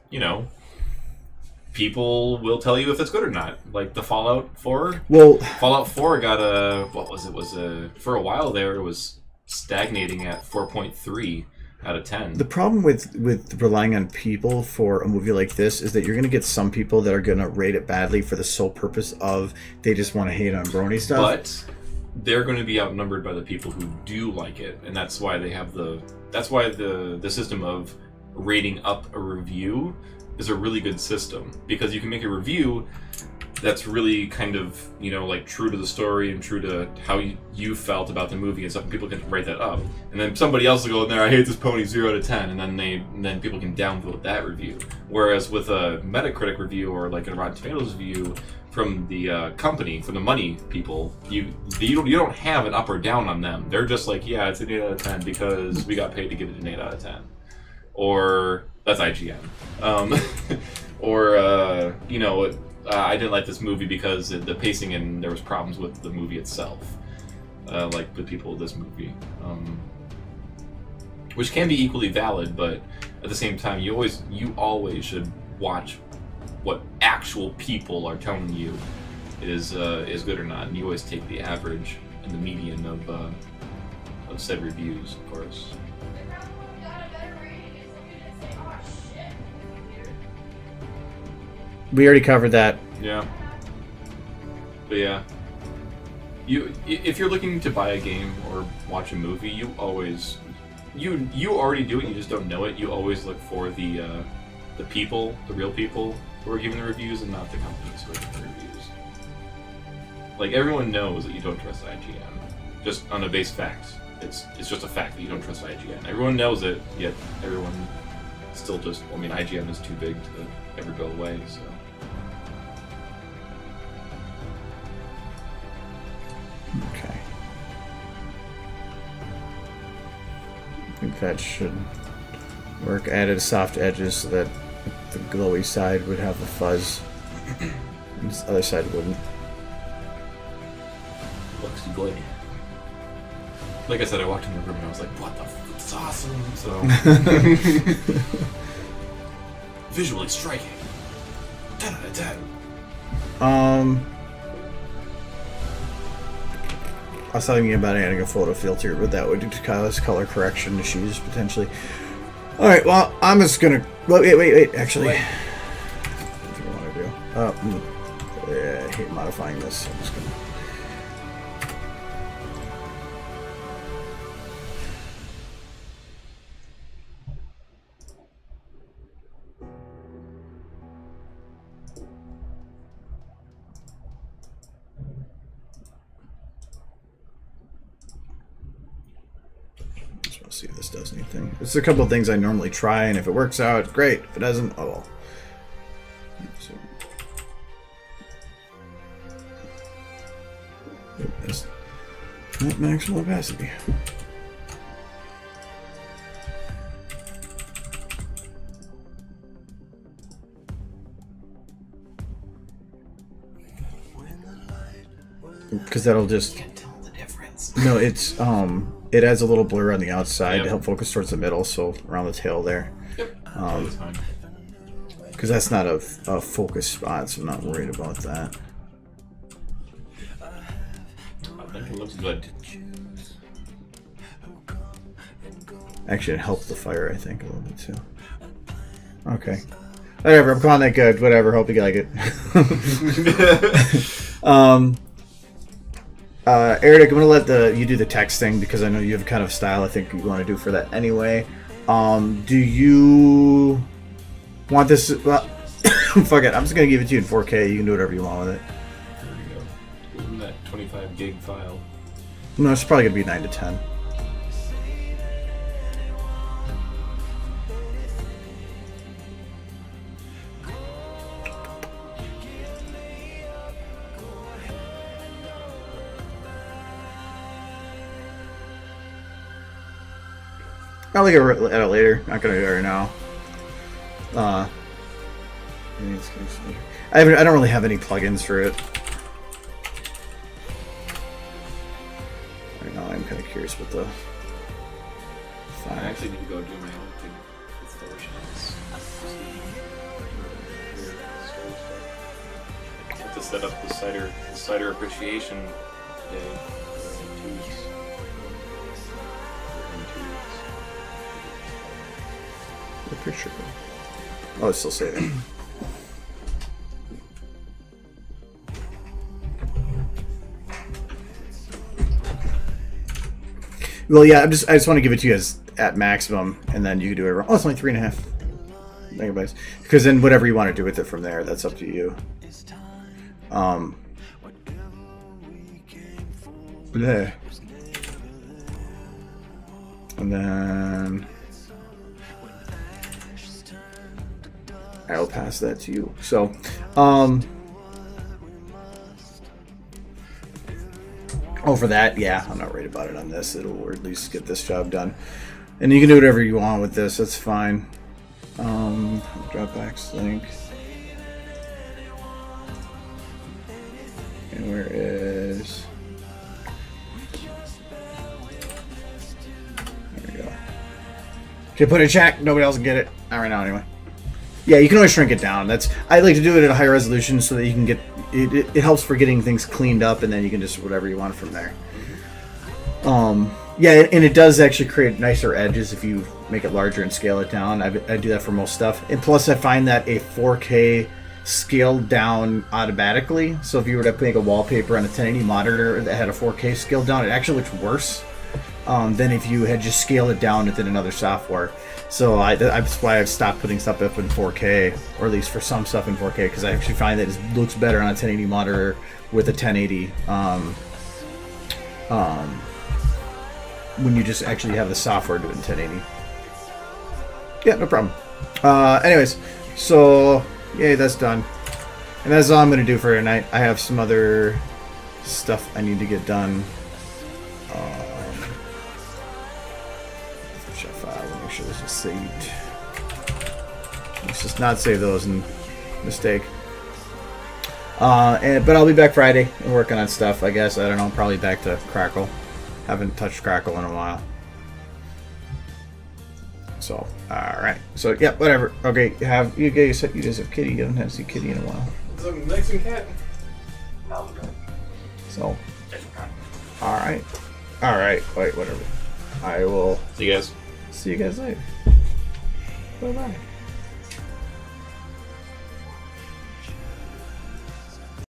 people will tell you if it's good or not. Like the Fallout 4. Well, Fallout 4 got a for a while there it was stagnating at 4.3 out of 10. the problem with relying on people for a movie like this is that you're going to get some people that are going to rate it badly for the sole purpose of they just want to hate on Brony stuff. But they're going to be outnumbered by the people who do like it, and that's why they have the system of rating up a review is a really good system, because you can make a review that's really kind of like true to the story and true to how you felt about the movie and stuff, and people can write that up, and then somebody else will go in there, I hate this pony 0 out of 10, and then people can downvote that review. Whereas with a Metacritic review or like a Rotten Tomatoes review from the company, from the money people, you don't have an up or down on them. They're just like, yeah, it's an 8 out of 10 because we got paid to give it an 8 out of 10, or that's IGN, or I didn't like this movie because the pacing and there was problems with the movie itself, like the people of this movie, which can be equally valid, but at the same time, you always should watch what actual people are telling you is good or not, and you always take the average and the median of said reviews, of course. We already covered that. Yeah. But yeah. If you're looking to buy a game or watch a movie, you already do it, you just don't know it. You always look for the people, the real people who are giving the reviews, and not the companies who are giving the reviews. Like, everyone knows that you don't trust IGN. Just on a base fact. It's just a fact that you don't trust IGN. Everyone knows it, yet everyone still just, IGN is too big to ever go away, so. Okay. I think that should work. Added soft edges so that the glowy side would have the fuzz, and this other side wouldn't. Looks good. Like I said, I walked in the room and I was like, what the f***, it's awesome, so. Visually striking. 10 out of 10. I was thinking about adding a photo filter, but that would cause color correction issues potentially. All right, well, I'm just gonna wait. Actually, Wait. what do I want to do? Yeah, I hate modifying this. I'm just gonna. See if this does anything. There's a couple of things I normally try, and if it works out, great. If it doesn't, oh well. That's not maximum opacity. Because that'll just. Can't tell the difference. No, it's it adds a little blur on the outside Yep. to help focus towards the middle, so around the tail there. Yep. That's fine. Because that's not a focus spot, so I'm not worried about that. I think it looks good. Actually, it helped the fire, I think, a little bit too. Okay. Whatever, I'm calling that good. Whatever, hope you like it. Eric, I'm going to let you do the text thing because I know you have kind of style I think you want to do for that anyway. Do you want this? Well, fuck it. I'm just going to give it to you in 4K. You can do whatever you want with it. There we go. Give them that 25 gig file. No, it's probably going to be 9 to 10. I'll look at it later. Not gonna do it right now. I don't really have any plugins for it. Right now, I'm kind of curious what the. I actually need to go do my own thing with Photoshop. I have to set up the cider appreciation day in 2 weeks. The picture. Oh, it's still saving. Well, yeah, I just want to give it to you as at maximum, and then you can do it. Oh, it's only 3.5 megabytes. Because then whatever you want to do with it from there, that's up to you. Bleh. And then I'll pass that to you. So, oh, for that, yeah, I'm not worried about it on this. It'll at least get this job done. And you can do whatever you want with this. That's fine. Dropbox link. And where is... There we go. Okay, put it in chat. Nobody else can get it. Not right now, anyway. Yeah, you can always shrink it down. I like to do it at a high resolution so that you can get... It helps for getting things cleaned up, and then you can just whatever you want from there. Yeah, and it does actually create nicer edges if you make it larger and scale it down. I do that for most stuff. And plus, I find that a 4K scaled down automatically. So if you were to make a wallpaper on a 1080 monitor that had a 4K scaled down, it actually looks worse than if you had just scaled it down within another software. So that's why I've stopped putting stuff up in 4K, or at least for some stuff in 4K, because I actually find that it looks better on a 1080 monitor with a 1080 when you just actually have the software do it in 1080. Yeah, no problem. Anyways, so yay, that's done. And that's all I'm going to do for tonight. I have some other stuff I need to get done. File, make sure this is saved. Let's just not save those in mistake. But I'll be back Friday and working on stuff, I guess. I don't know, probably back to Crackle. Haven't touched Crackle in a while. So, alright. So, yeah, whatever. Okay, you guys have Kitty. You haven't see Kitty in a while. It's a Mexican cat. So, alright. Alright, wait, whatever. I will See you guys. see you guys later. Bye-bye.